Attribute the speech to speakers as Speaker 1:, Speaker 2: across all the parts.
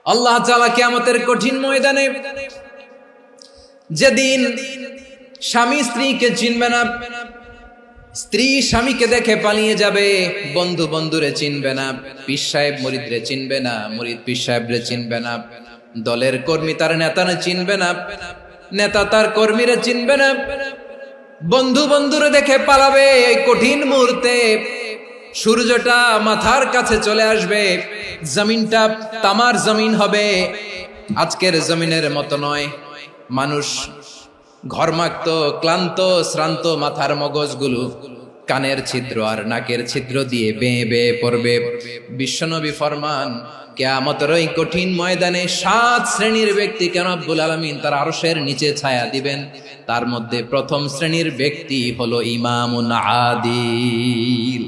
Speaker 1: আল্লাহ তাআলা কিয়ামতের কঠিন ময়দানে যেদিন স্বামী স্ত্রীকে চিনবে না, স্ত্রী স্বামীকে দেখে পালিয়ে যাবে, বন্ধু বন্ধুরে চিনবে না, পীর সাহেব মুরিদরে চিনবে না, মুরিদ পীর সাহেবরে চিনবে না, দলের কর্মী তার নেতারে চিনবে না, নেতা তার কর্মীরে চিনবে না, বন্ধু বন্ধুরে দেখে পালাবে। এই কঠিন মুহূর্তে সূর্যটা মাথার কাছে চলে আসবে, জমিনটা তামার জমিন হবে, আজকের জমিনের মতো নয়। মানুষ ঘর্মাক্ত, ক্লান্ত, শ্রান্ত মাথার মগজগুলো কানের ছিদ্র আর নাকের ছিদ্র দিয়ে বেয়ে বেয়ে পড়বে। বিশ্বনবী ফরমান, কিয়ামতের ওই কঠিন ময়দানে 7 শ্রেণীর ব্যক্তিকে রব্বুল আলামিন তার আরশের নিচে ছায়া দিবেন। তার মধ্যে প্রথম শ্রেণীর ব্যক্তি হলো ইমামুন আদিল,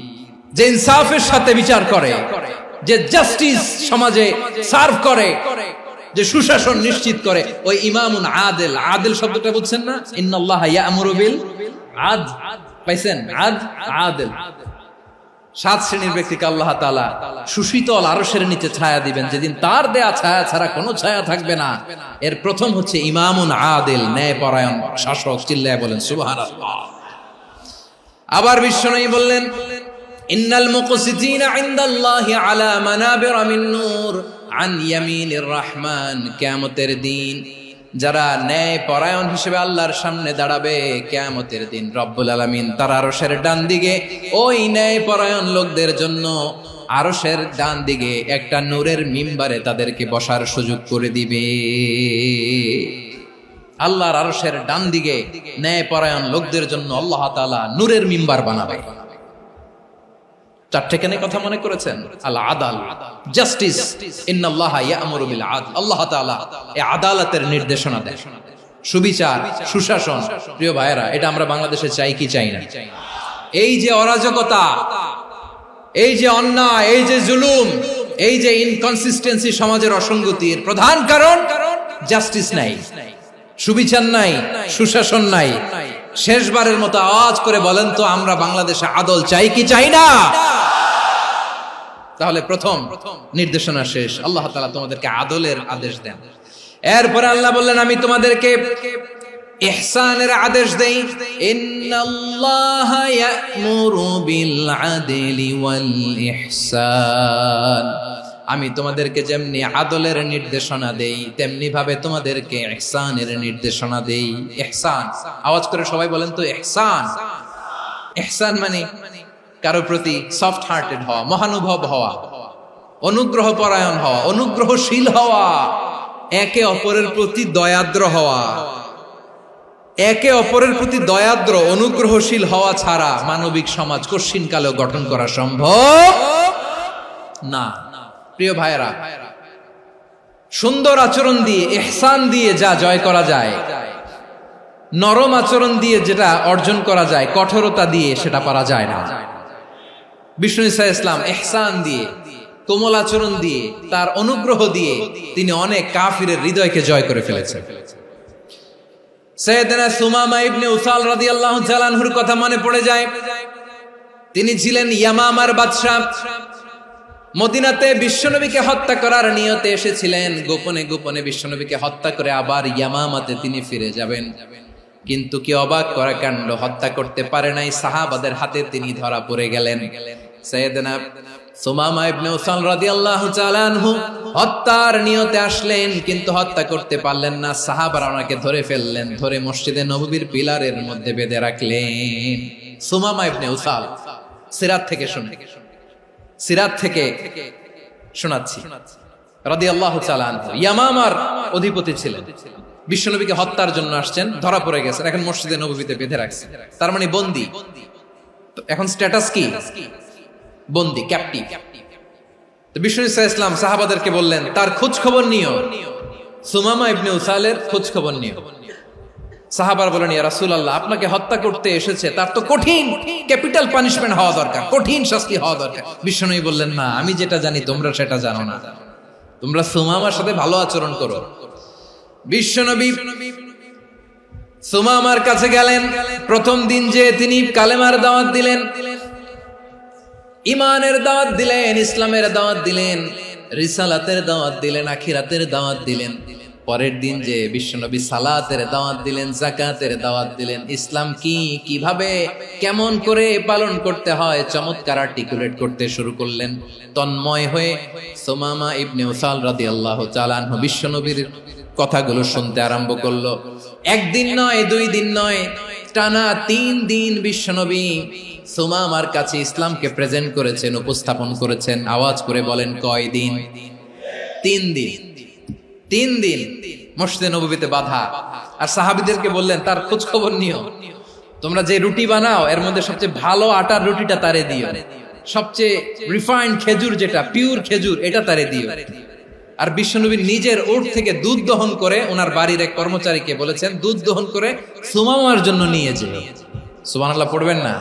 Speaker 1: যে ইনসাফের সাথে বিচার করে, যে জাস্টিস সমাজে সার্ভ করে, যে সুশাসন নিশ্চিত করে, ওই ইমামুন আদিল। আদিল শব্দটা বুঝছেন না? ইন্নাল্লাহা ইয়া'মুরু বিল আদল, পাইছেন? আদিল। 7 শ্রেণীর ব্যক্তিকে আল্লাহ তাআলা সুশীতল আরশের নিচে ছায়া দিবেন, যেদিন তার দেয়া ছায়া ছাড়া কোনো ছায়া থাকবে না। এর প্রথম হচ্ছে ইমামুন আদিল, ন্যায়পরায়ণ শাসক। চিল্লায় বলেন সুবহানাল্লাহ। আবার বিশ্বনবী বললেন, ইন্নাল মুকসিতিনা ইনদাল্লাহি আলা মানাবিরা মিন নূর আন ইয়ামিনির রহমান। কিয়ামতের দিন যারা ন্যায় পরায়ণ হিসেবে আল্লাহর সামনে দাঁড়াবে, কিয়ামতের দিন রব্বুল আলামিন তার আরশের ডান দিকে ওই ন্যায় পরায়ণ লোকদের জন্য আরশের ডান দিকে একটা নূরের মিম্বারে তাদেরকে বসার সুযোগ করে দিবে। আল্লাহর আরশের ডান দিকে ন্যায় পরায়ণ লোকদের জন্য আল্লাহ তাআলা নূরের মিম্বার বানাবে। 4টে কেন কথা মনে করেছেন? আল আদাল, জাস্টিস। ইন্নাল্লাহা ইয়া'মুরু বিল আদল। আল্লাহ তাআলা এই আদালতের নির্দেশনা দেন, সুবিচার, সুশাসন। প্রিয় ভাইয়েরা, এটা আমরা বাংলাদেশে চাই কি চাই না? এই যে অরাজকতা, এই যে অন্যায়, এই যে জুলুম, এই যে ইনকনসিস্টেন্সি সমাজের অসঙ্গতির প্রধান কারণ জাস্টিস নাই, সুবিচার নাই, সুশাসন নাই। শেষবারের মতো আওয়াজ করে বলেন তো, আমরা বাংলাদেশে আদল চাই কি চাই না? তাহলে প্রথম নির্দেশনা শেষ। আল্লাহ তাআলা তোমাদেরকে আদলের আদেশ দেন। এরপরে আল্লাহ বললেন, আমি তোমাদেরকে ইহসানের আদেশ দেই। ইন্নাল্লাহা ইয়া'মুরু বিল আদলি ওয়াল ইহসান। আমি তোমাদেরকে যেমনি আদলের নির্দেশনা দেই, তেমনি ভাবে তোমাদেরকে ইহসানের নির্দেশনা দেই। ইহসান, আওয়াজ করে সবাই বলেন তো ইহসান। ইহসান মানে কারো প্রতি সফট হার্টেড হওয়া, মহানুভব হওয়া, অনুগ্রহ পরায়ণ হওয়া, অনুগ্রহশীল হওয়া, একে অপরের প্রতি দয়াদ্র হওয়া। একে অপরের প্রতি দয়াদ্র, অনুগ্রহশীল হওয়া ছাড়া মানবিক সমাজ কশিনকালেও গঠন করা সম্ভব না। প্রিয় ভাইরা, সুন্দর আচরণ দিয়ে, ইহসান দিয়ে যা জয় করা যায়, নরম আচরণ দিয়ে যেটা অর্জন করা যায়, কঠোরতা দিয়ে সেটা পারা যায় না। বিষ্ণু ঈসা ইসলাম ইহসান দিয়ে, কোমল আচরণ দিয়ে, তার অনুগ্রহ দিয়ে তিনি অনেক কাফিরের হৃদয়কে জয় করে ফেলেছেন। সাইয়েদনা সুমামা ইবনে উসাল রাদিয়াল্লাহু তাআলা আনহুর কথা মনে পড়ে যায়। তিনি ছিলেন ইয়ামামার বাদশা। মদিনাতে বিশ্বনবীকে হত্যা করার নিয়তে এসেছিলেন। গোপনে গোপনে বিশ্বনবীকে হত্যা করে আবার ইয়ামামাতে তিনি ফিরে যাবেন। কিন্তু কি অবাক করা কাণ্ড, হত্যা করতে পারে নাই, সাহাবাদের হাতে তিনি ধরা পড়ে গেলেন। সাইয়েদনা সুমামা ইবনে উসাল রাদিয়াল্লাহু তাআলা আনহু হত্যার নিয়তে আসলেন, কিন্তু হত্যা করতে পারলেন না। সাহাবারা ওনাকে ধরে ফেললেন, ধরে মসজিদে নববীর পিলারের মধ্যে বেঁধে রাখলেন। সুমামা ইবনে উসাল, সিরাত থেকে শুনে, সিরাত থেকে শোনাচ্ছি, রাদিয়াল্লাহু তাআলা আনহু ইয়ামামার অধিপতি ছিলেন। বিশ্বনবীকে হত্যার জন্য আসছেন, ধরা পড়ে গেছেন, এখন মসজিদে নববীতে বেঁধে রাখছেন। তার মানে বন্দী। এখন স্ট্যাটাস কি? বন্দী, ক্যাপটিভ। তো বিষ্ণু ঈসা ইসলাম সাহাবাদেরকে বললেন, তার খোঁজ খবর নিও, সুমামা ইবনে উসালের খোঁজ খবর নিও। সাহাবার বলেন, ইয়া রাসূলুল্লাহ, আপনাকে হত্যা করতে এসেছে, তার তো কঠিন ক্যাপিটাল পানিশমেন্ট হওয়া দরকার, কঠিন শাস্তি হওয়া দরকার। বিশ্বনবী বললেন, না, আমি যেটা জানি তোমরা সেটা জানো না, তোমরা সুমামার সাথে ভালো আচরণ করো। বিশ্বনবী সুমামার কাছে গেলেন। প্রথম দিন যে তিনি কালেমার দাওয়াত দিলেন, ইমানের দাওয়াত দিলেন, ইসলামের দাওয়াত দিলেন, রিসালাতের দাওয়াত দিলেন, আখিরাতের দাওয়াত দিলেন। পরের দিন যে বিশ্বনবী সালাতের দাওয়াত দিলেন, যাকাতের দাওয়াত দিলেন, ইসলাম কি, কিভাবে, কেমন করে পালন করতে হয় চমৎকার আর্টিকুলেট করতে শুরু করলেন। তন্ময় হয়ে সুমামা ইবনে উসাল রাদিয়াল্লাহু তাআলা আনহু বিশ্বনবীর কথাগুলো শুনতে আরম্ভ করলো। একদিন নয়, 2 দিন নয়, টানা 3 দিন বিশ্বনবী সুমামার কাছে ইসলামকে প্রেজেন্ট করেছেন, উপস্থাপন করেছেন। আওয়াজ করে বলেন, কয় দিন? 3 দিন। 3 দিন মসজিদে নববীতে বাধা। আর সাহাবীদেরকে বললেন, তার খোঁজ খবর নিও, তোমরা যে রুটি বানাও এর মধ্যে সবচেয়ে ভালো আটার রুটিটা তারে দিও, সবচেয়ে রিফাইন্ড খেজুর, যেটা পিওর খেজুর, এটা তারে দিও। আর বিশ্বনবী নিজের উট থেকে দুধ দহন করে ওনার বাড়ির এক কর্মচারীকে বলেছেন, দুধ দহন করে সুমামার জন্য নিয়ে যেও। সুবহানাল্লাহ পড়বেন না?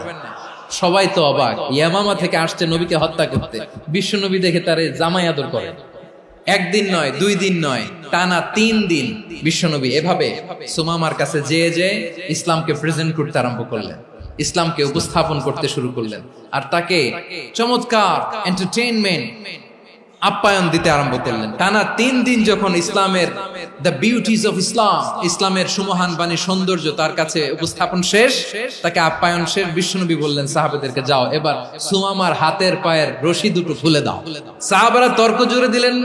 Speaker 1: সবাই তো অবাক, ইয়ামামা থেকে আসছে নবীকে হত্যা করতে, বিশ্বনবী দেখে তারে জামাই আদর করে। একদিন নয়, 2 দিন নয়, টানা 3 দিন বিশ্বনবী এভাবে সুমামার কাছে যেয়ে ইসলামকে প্রেজেন্ট করতে আরম্ভ করলেন, ইসলামকে উপস্থাপন করতে শুরু করলেন। আর তাকে চমৎকার এন্টারটেইনমেন্ট, আপ্যায়ন দিতে আরম্ভ করলেন। টানা 3 দিন যখন ইসলামের দ্য বিউটিজ অফ ইসলাম, ইসলামের সুমহান বাণী, সৌন্দর্য তার কাছে উপস্থাপন শেষ, তাকে আপ্যায়ন শেষ, বিশ্বনবী বললেন সাহাবাদেরকে, যাও এবার সুমামার হাতের পায়ের রশি দুটো খুলে দাও। সাহাবারা তর্ক জুড়ে দিলেন,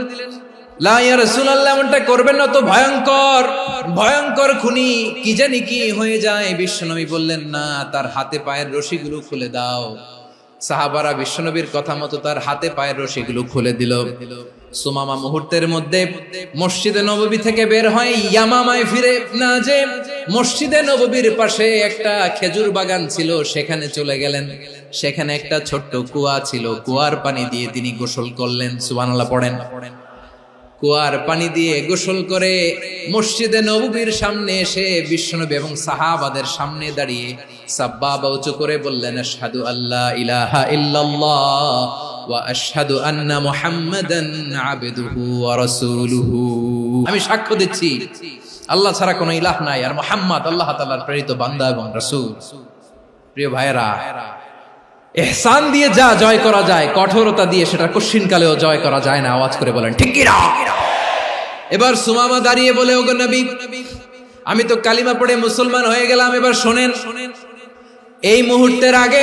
Speaker 1: লা ইয়া রাসূলুল্লাহ, এমনটা করবেন না, তো ভয়ঙ্কর ভয়ঙ্কর খুনি, কি জানি কি হয়ে যায়। বিশ্বনবী বললেন, না, তার হাতে পায়ের রশিগুলো খুলে দাও। সাহাবারা বিশ্বনবীর কথা মতো তার হাতে পায়ের রশিগুলো খুলে দিল। সুমামা মুহূর্তের মধ্যে মসজিদে নববী থেকে বের হয়, ইয়ামামায় ফিরে না যে মসজিদে নববীর পাশে একটা খেজুর বাগান ছিল, সেখানে চলে গেলেন। সেখানে একটা ছোট্ট কুয়া ছিল, কুয়ার পানি দিয়ে তিনি গোসল করলেন। সুবহানাল্লাহ পড়েন। কুয়ার পানি দিয়ে গোসল করে মসজিদে নববীর সামনে এসে বিশ্বনবী এবং সাহাবাদের সামনে দাঁড়িয়ে সাব্বাবা উঁচু করে বললেন, আশহাদু আল্লা ইলাহা ইল্লাল্লাহ ওয়া আশহাদু আন্না মুহাম্মাদান আবদুহু ওয়া রাসূলুহু। আমি সাক্ষ্য দিচ্ছি আল্লাহ ছাড়া কোনো ইলাহ নাই, আর মুহাম্মদ আল্লাহ তাআলার প্রেরিত বান্দা এবং রাসূল। প্রিয় ভাইয়েরা, ইহসান দিয়ে যা জয় করা যায়, কঠোরতা দিয়ে সেটা কঠিনকালেও জয় করা যায় না। আওয়াজ করে বলেন, ঠিক কি না? এবার সুমামা দাঁড়িয়ে বলে, ওগো নবী, আমি তো কালিমা পড়ে মুসলমান হয়ে গেলাম, এবার শোনেন, এই মুহূর্তের আগে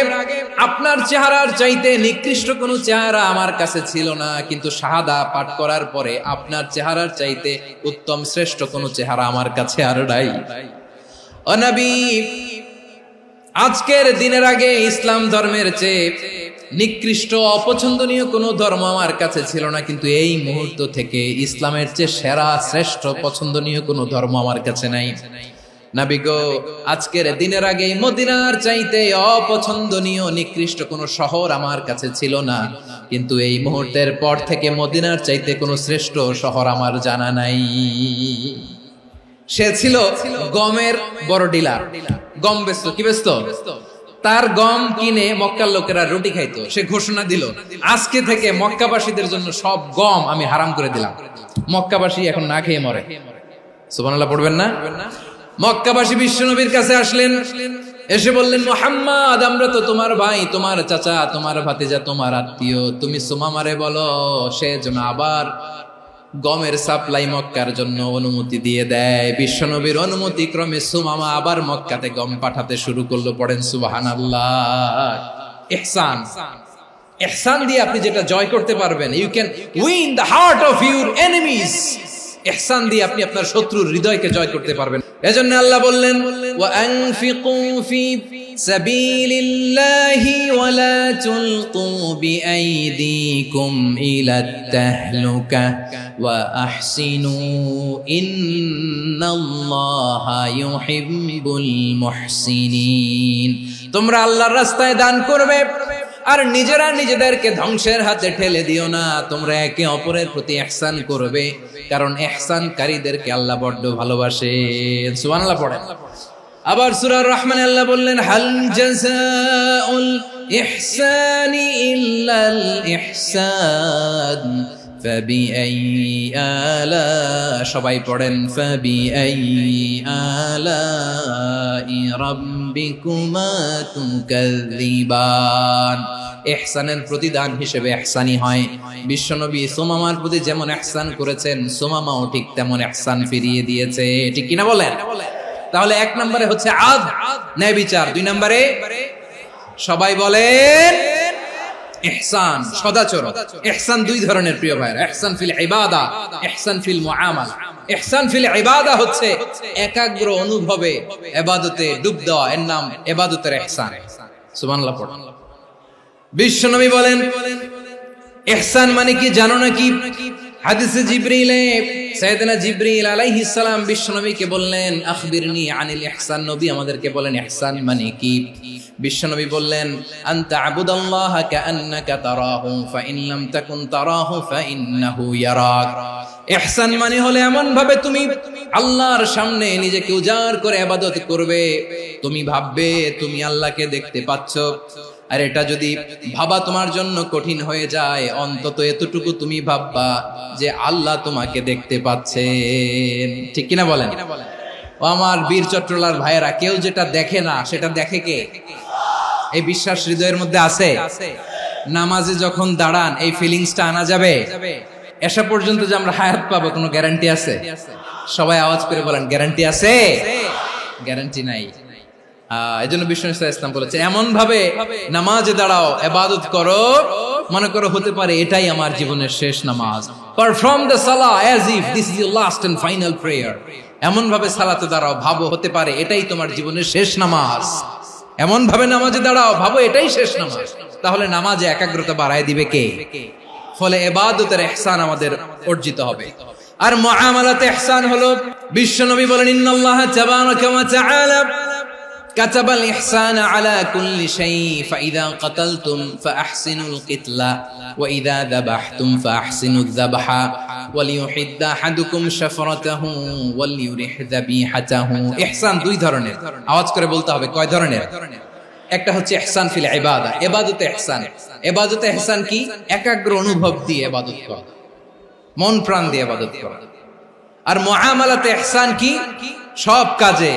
Speaker 1: আপনার চেহারার চাইতে নিকৃষ্ট কোনো চেহারা আমার কাছে ছিল না, কিন্তু শাহাদা পাঠ করার পরে আপনার চেহারার চাইতে উত্তম শ্রেষ্ঠ কোনো চেহারা আমার কাছে আর নাই। ও নবী, আজকের দিনের আগে ইসলাম ধর্মের চেয়ে নিকৃষ্ট অপছন্দনীয় কোনো ধর্ম আমার কাছে ছিল না, কিন্তু এই মুহূর্ত থেকে ইসলামের চেয়ে সেরা শ্রেষ্ঠ পছন্দনীয় কোনো ধর্ম আমার কাছে নাই। নবী গো, আজকের দিনের আগে মদিনার চাইতে অপছন্দনীয় নিকৃষ্ট কোনো শহর আমার কাছে ছিল না, কিন্তু এই মুহূর্তের পর থেকে মদিনার চাইতে কোনো শ্রেষ্ঠ শহর আমার জানা নাই। সে ছিল গমের বড় ডিলার, গম বেচত। কি বেচত? তার গম কিনে মক্কার লোকেরা রুটি খাইতো। সে ঘোষণা দিল, আজকে থেকে মক্কাবাসীদের জন্য সব গম আমি হারাম করে দিলাম, মক্কাবাসী এখন না খেয়ে মরে। সুবহানাল্লাহ পড়বেন না? মক্কাবাসী বিশ্বনবীর কাছে আসলেন, এসে বললেন, মুহাম্মদ, আমরা তো তোমার ভাই, তোমার চাচা, তোমার ভাতিজা, তোমার আত্মীয়, তুমি সুমামারে বলো সে যেন আবার গমের সাপ্লাই মক্কার জন্য অনুমতি দিয়ে দেয়। বিশ্বনবীর অনুমতি ক্রমে সুমামা আবার মক্কাতে গম পাঠাতে শুরু করলো। পড়েন সুবহানাল্লাহ। ইহসান, ইহসান দিয়ে আপনি যেটা জয় করতে পারবেন, you can win the heart of your enemies. ইহসান দিয়ে আপনি আপনার শত্রুর হৃদয়কে জয় করতে পারবেন। এজন্য আল্লাহ বললেন, ওয়া আনফিকু ফি সাবিলিল্লাহি ওয়া লা তুলকু বিআইদিকুম ইলাত তাহলুকা ওয়া আহসিনু ইন্নাল্লাহা ইউহিব্বুল মুহসিনিন। তোমরা আল্লাহর রাস্তায় দান করবে আর নিজেরা নিজেদেরকে ধ্বংসের হাতে ঠেলে দিও না। তোমরা একে অপরের প্রতি ইহসান করবে, কারণ ইহসানকারীদেরকে আল্লাহ বড় ভালোবাসেন। সুবহানাল্লাহ পড়েন। আবার সূরা রহমানে আল্লাহ বললেন, হাল জাযাউল ইহসানি ইল্লাল ইহসান ফাবিআইয়ি আলা, সবাই পড়েন, ফাবিআইয়ি আলাই রাব্বিকুমা তুকাযযিবান। ইহসানের প্রতিদান হিসেবে ইহসানি হয়। বিশ্বনবী সুমামার প্রতি যেমন ইহসান করেছেন, সুমামাও ঠিক তেমন ইহসান ফিরিয়ে দিয়েছে। ঠিক কিনা বলেন? তাহলে এক নম্বরে হচ্ছে আদ, ন্যায় বিচার। দুই নম্বরে সবাই বলেন ইহসান, সদাচরণ। ইহসান দুই ধরনের প্রিয় ভাইরা, ইহসান ফিল ইবাদা, ইহসান ফিল মুআমালা। ইহসান ফিল ইবাদা হচ্ছে একাগ্র অনুভবে ইবাদতে ডুব দেওয়া, এর নাম ইবাদতের ইহসান। সুবহানাল্লাহ পড়ুন। বিশ্বনবী বলেন ইহসান মানে কি জানো নাকি? হাদিসে জিবরিলে সাইয়েদনা জিবরিল আলাইহিস সালাম বিশ্বনবীকে বললেন আখবিরনি আনিল ইহসান। নবী আমাদেরকে বলেন ইহসান মানে কি? বিশ্বনবী বললেন আনতা আবুদাল্লাহা কাআন্নাকা তারাহু ফাইন লাম তাকুন তারাহু ফাইন্নাহু ইয়ারাক। ইহসান মানে হলো এমন ভাবে তুমি আল্লাহর সামনে নিজেকে উজাড় করে ইবাদত করবে, তুমি ভাববে তুমি আল্লাহকে দেখতে পাচ্ছ। আর এটা যদি ভাবা তোমার জন্য কঠিন হয়ে যায়, অন্তত এতটুকু তুমি ভাববা যে আল্লাহ তোমাকে দেখতে পাচ্ছেন। ঠিক কিনা বলেন? ও আমার বীর চট্টলার ভাইয়েরা, কেউ যেটা দেখে না সেটা দেখে কে? এই বিশ্বাস হৃদয়ের মধ্যে আছে? নামাজে যখন দাঁড়ান এই ফিলিংসটা আনা যাবে? এসা পর্যন্ত যে আমরা হায়াত পাবো কোনো গ্যারান্টি আছে? সবাই আওয়াজ করে বলেন গ্যারান্টি আছে? গ্যারান্টি নাই। এজন্য বিষ্ণু ইসলাম বলেছে এমন ভাবে নামাজে দাঁড়াও, ইবাদত করো, মনে করো হতে পারে এটাই আমার জীবনের শেষ নামাজ। পারফর্ম দ্য সালাহ as if this is your last and final prayer. এমন ভাবে সালাতে দাঁড়াও, ভাবো হতে পারে এটাই তোমার জীবনের শেষ নামাজ। এমন ভাবে নামাজে দাঁড়াও, ভাবো এটাই শেষ নামাজ। তাহলে নামাজে একাগ্রতা বাড়ায় দিবে কে? ফলে ইবাদতের ইহসান আমাদের অর্জিত হবে। আর মুআমালাতে ইহসান হলো, বিশ্বনবী বলেন ইন্নাল্লাহা তাবারাকা ওয়া তাআলা কাতাবাল ইহসানা আলা কুল্লি শাই ফাইযা কাতালতুম ফাআহসিনুল কিতলা ওয়া ইযা যাবাহতুম ফাআহসিনুয যাবহা ওয়ালিয়ুহিদ্দা আহাদুকুম শাফরাতাহু ওয়ালিয়ুরিহ যাবিহাতাহু। ইহসান দুই ধরনের, আওয়াজ করে বলতে হবে কয় ধরনের? একটা হচ্ছে ইহসান ফিল ইবাদা, ইবাদতে ইহসান। ইবাদতে ইহসান কি? একাগ্র অনুভব দিয়ে ইবাদত করা, মন প্রাণ দিয়ে ইবাদত করা। আর মুআমালাতে ইহসান কি? সব কাজে,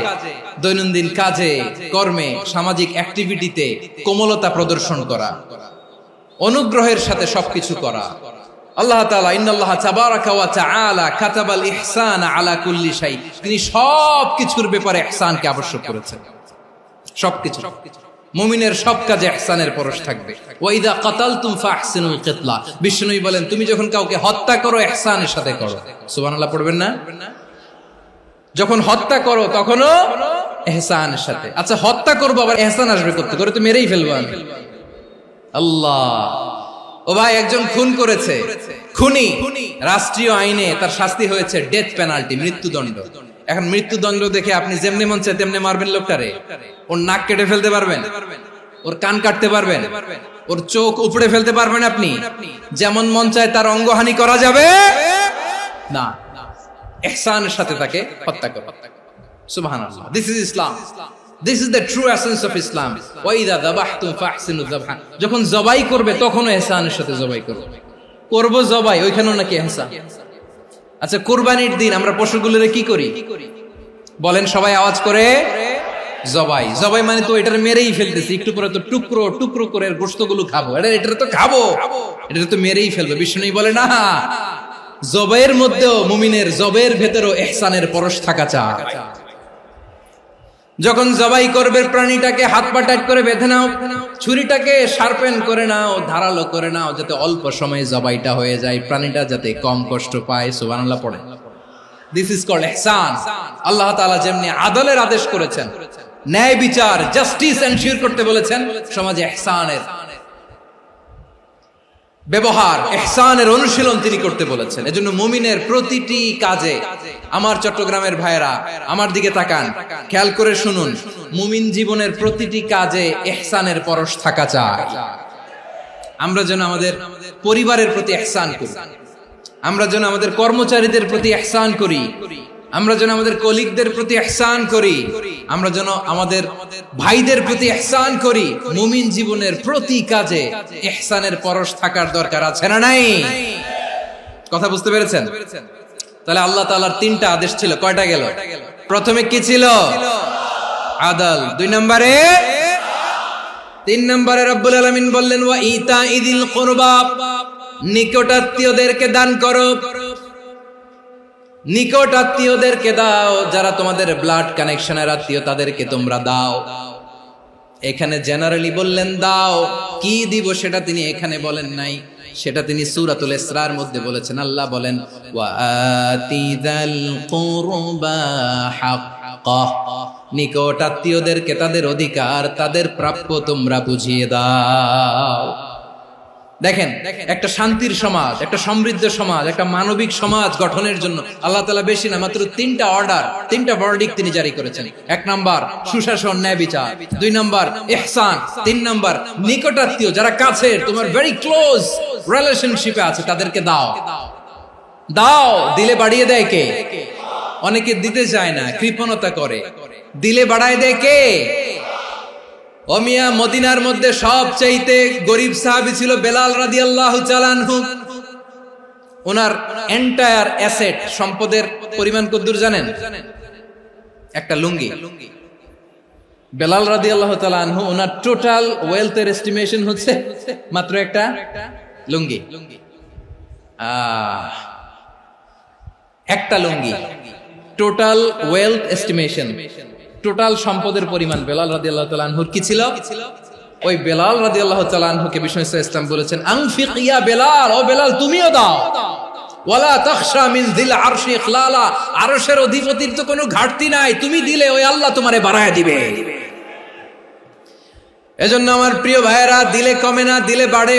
Speaker 1: দৈনন্দিন কাজে, কর্মে, সামাজিক অ্যাক্টিভিটিতে কোমলতা প্রদর্শন করা, অনুগ্রহের সাথে সবকিছু করা। আল্লাহ তাআলা ইন্নাল্লাহা তাবারাকা ওয়া তাআলা কাতাবাল ইহসানা আলা কুল্লি শাই, তিনি সবকিছুর ব্যাপারে ইহসানকে আবশ্যক করেছেন। সবকিছু, মুমিনের সব কাজে ইহসানের পরশ থাকবে। ওয়া ইযা কাতালতুম ফাহসিনুল কিতলা, বিষ্ণুই বলেন তুমি যখন কাউকে হত্যা করো ইহসানের সাথে করো। সুবহানাল্লাহ পড়বেন না? যখন হত্যা করো তখনও ইহসানের সাথে। আচ্ছা হত্যা করবো আবার ইহসান আসবে করতে করে তো মেরেই ফেলবো আমি। আল্লাহ, ও ভাই একজন খুন করেছে, খুনি, রাষ্ট্রীয় আইনে তার শাস্তি হয়েছে ডেথ পেনাল্টি, মৃত্যুদণ্ড। এখন মৃত্যুদণ্ড দেখে আপনি যেমনি মন চায় তেমনি মারবেন লোকটারে? ওর নাক কেটে ফেলতে পারবেন? ওর কান কাটতে পারবেন? ওর চোখ উপড়ে ফেলতে পারবেন আপনি? যেমন মন চায় তার অঙ্গহানি করা যাবে না। ইহসানের সাথে তাকে হত্যা করো। সুবহানাল্লাহ, this is Islam, this is the true essence of Islam. ওয়া ইযা যাবাহতুম ফাহসিনুয যাবহা, যখন জবাই করবে তখনও ইহসানের সাথে জবাই করবে। করব জবাই, ওইখানেও নাকি ইহসান। আচ্ছা কুরবানির দিন আমরা পশুগুলোরে কি করি বলেন সবাই আওয়াজ করে? জবাই। জবাই মানে তো এটারে মেরেই ফেলতেছি, একটু পরে তো টুকরো টুকরো করে গোশতগুলো খাবো, এটা তো খাবো, এটা তো মেরেই ফেলবে। বিষ্ণু বলে না, জবাইয়ের মধ্যেও মুমিনের জবাইয়ের ভেতরেও ইহসানের পরশ থাকা চাই। যখন জবাই করবে প্রাণীটাকে হাত পা টাইট করে বেঁধে নাও, ছুরিটাকে শার্পেন করে নাও, ধারালো করে নাও, যাতে অল্প সময়ে জবাইটা হয়ে যায়, প্রাণীটা যাতে কম কষ্ট পায়। সুবহানাল্লাহ পড়ে। দিস ইজ কল্ড ইহসান। আল্লাহ তাআলা যেমনি আদলের আদেশ করেছেন, ন্যায় বিচার, জাস্টিস এনশিওর করতে বলেছেন, সমাজে ইহসানের ব্যবহার, ইহসানের অনুশীলন তিনি করতে বলেছেন। এজন্য মুমিনের প্রতিটি কাজে, আমার চট্টগ্রামের ভাইয়েরা আমার দিকে তাকান, খেয়াল করে শুনুন, মুমিন জীবনের প্রতিটি কাজে ইহসানের পরশ থাকা চাই। আমরা যেন আমাদের পরিবারের প্রতি ইহসান করি, আমরা যেন আমাদের কর্মচারীদের প্রতি ইহসান করি, আমরা যেন আমাদের কলিগদের প্রতি ইহসান করি, আমরা যেন আমাদের ভাইদের প্রতি ইহসান করি। মুমিন জীবনের প্রতি কাজে ইহসানের পরশ থাকার দরকার আছে না নাই? কথা বুঝতে পেরেছেন? তাহলে আল্লাহ তাআলার তিনটা আদেশ ছিল, কয়টা গেল? প্রথমে কি ছিল? আদল। দুই নম্বরে তিন নম্বরে রব্বুল আলামিন বললেন ওয়া ইতাইদিল কুরবা, নিকট আত্মীয়দেরকে দান করো। নিকট আত্মীয়দেরকে দাও, যারা তোমাদের ব্লাড কানেকশনের আত্মীয় তাদেরকে তোমরা দাও। এখানে জেনারেলি বললেন দাও, কি দিব সেটা তিনি এখানে বলেন নাই, সেটা তিনি সূরাতুল ইসরার মধ্যে বলেছেন। আল্লাহ বলেন ওয়া আতিযাল কুরবা হাক্কাহ, নিকট আত্মীয়দেরকে তাদের অধিকার, তাদের প্রাপ্য তোমরা বুঝিয়ে দাও। দেখেন, একটা শান্তির সমাজ, একটা সমৃদ্ধ সমাজ, একটা মানবিক সমাজ গঠনের জন্য আল্লাহ তাআলা বেশি না, মাত্র তিনটা অর্ডার, তিনটা ভার্ডিক্ট তিনি জারি করেছেন। এক নাম্বার সুশাসন, ন্যায় বিচার। দুই নাম্বার ইহসান। তিন নাম্বার নিকটাত্মীয়, যারা কাছের, তোমার ভেরি ক্লোজ রিলেশনশিপে আছে, তাদেরকে দাও। দাও, দিলে বাড়িয়ে দেয় কে? অনেকে দিতে চায় না, কৃপণতা করে। দিলে বাড়ায় দেয় কে? ও মিয়া, মদিনার মধ্যে সবচাইতে গরিব সাহাবী ছিল বেলাল রাদিয়াল্লাহু তাআলা আনহু। ওনার এন্টায়ার অ্যাসেট, সম্পদের পরিমাণ কতদূর জানেন? একটা লুঙ্গি। বেলাল রাদিয়াল্লাহু তাআলা আনহু, ওনার টোটাল ওয়েলথের এস্টিমেশন হচ্ছে মাত্র একটা লুঙ্গি। একটা লুঙ্গি, টোটাল ওয়েলথ এস্টিমেশন, টোটাল সম্পদের পরিমাণ বেলাল রাদিয়াল্লাহু তাআলা আনহুর কি ছিল? ওই বেলাল রাদিয়াল্লাহু তাআলা আনহুকে বিষ্ণু ইসলাম বলেছেন আনফিক ইয়া বেলাল, ও বেলাল তুমিও দাও। ওয়ালা তাখশা মিন যিল আরশি ইখলালা, আরশের অধিপতির তো কোনো ঘাটতি নাই, তুমি দিলে ওই আল্লাহ তোমারে বাড়ায় দিবে। এজন্য আমার প্রিয় ভাইয়েরা, দিলে কমে না, দিলে বাড়ে।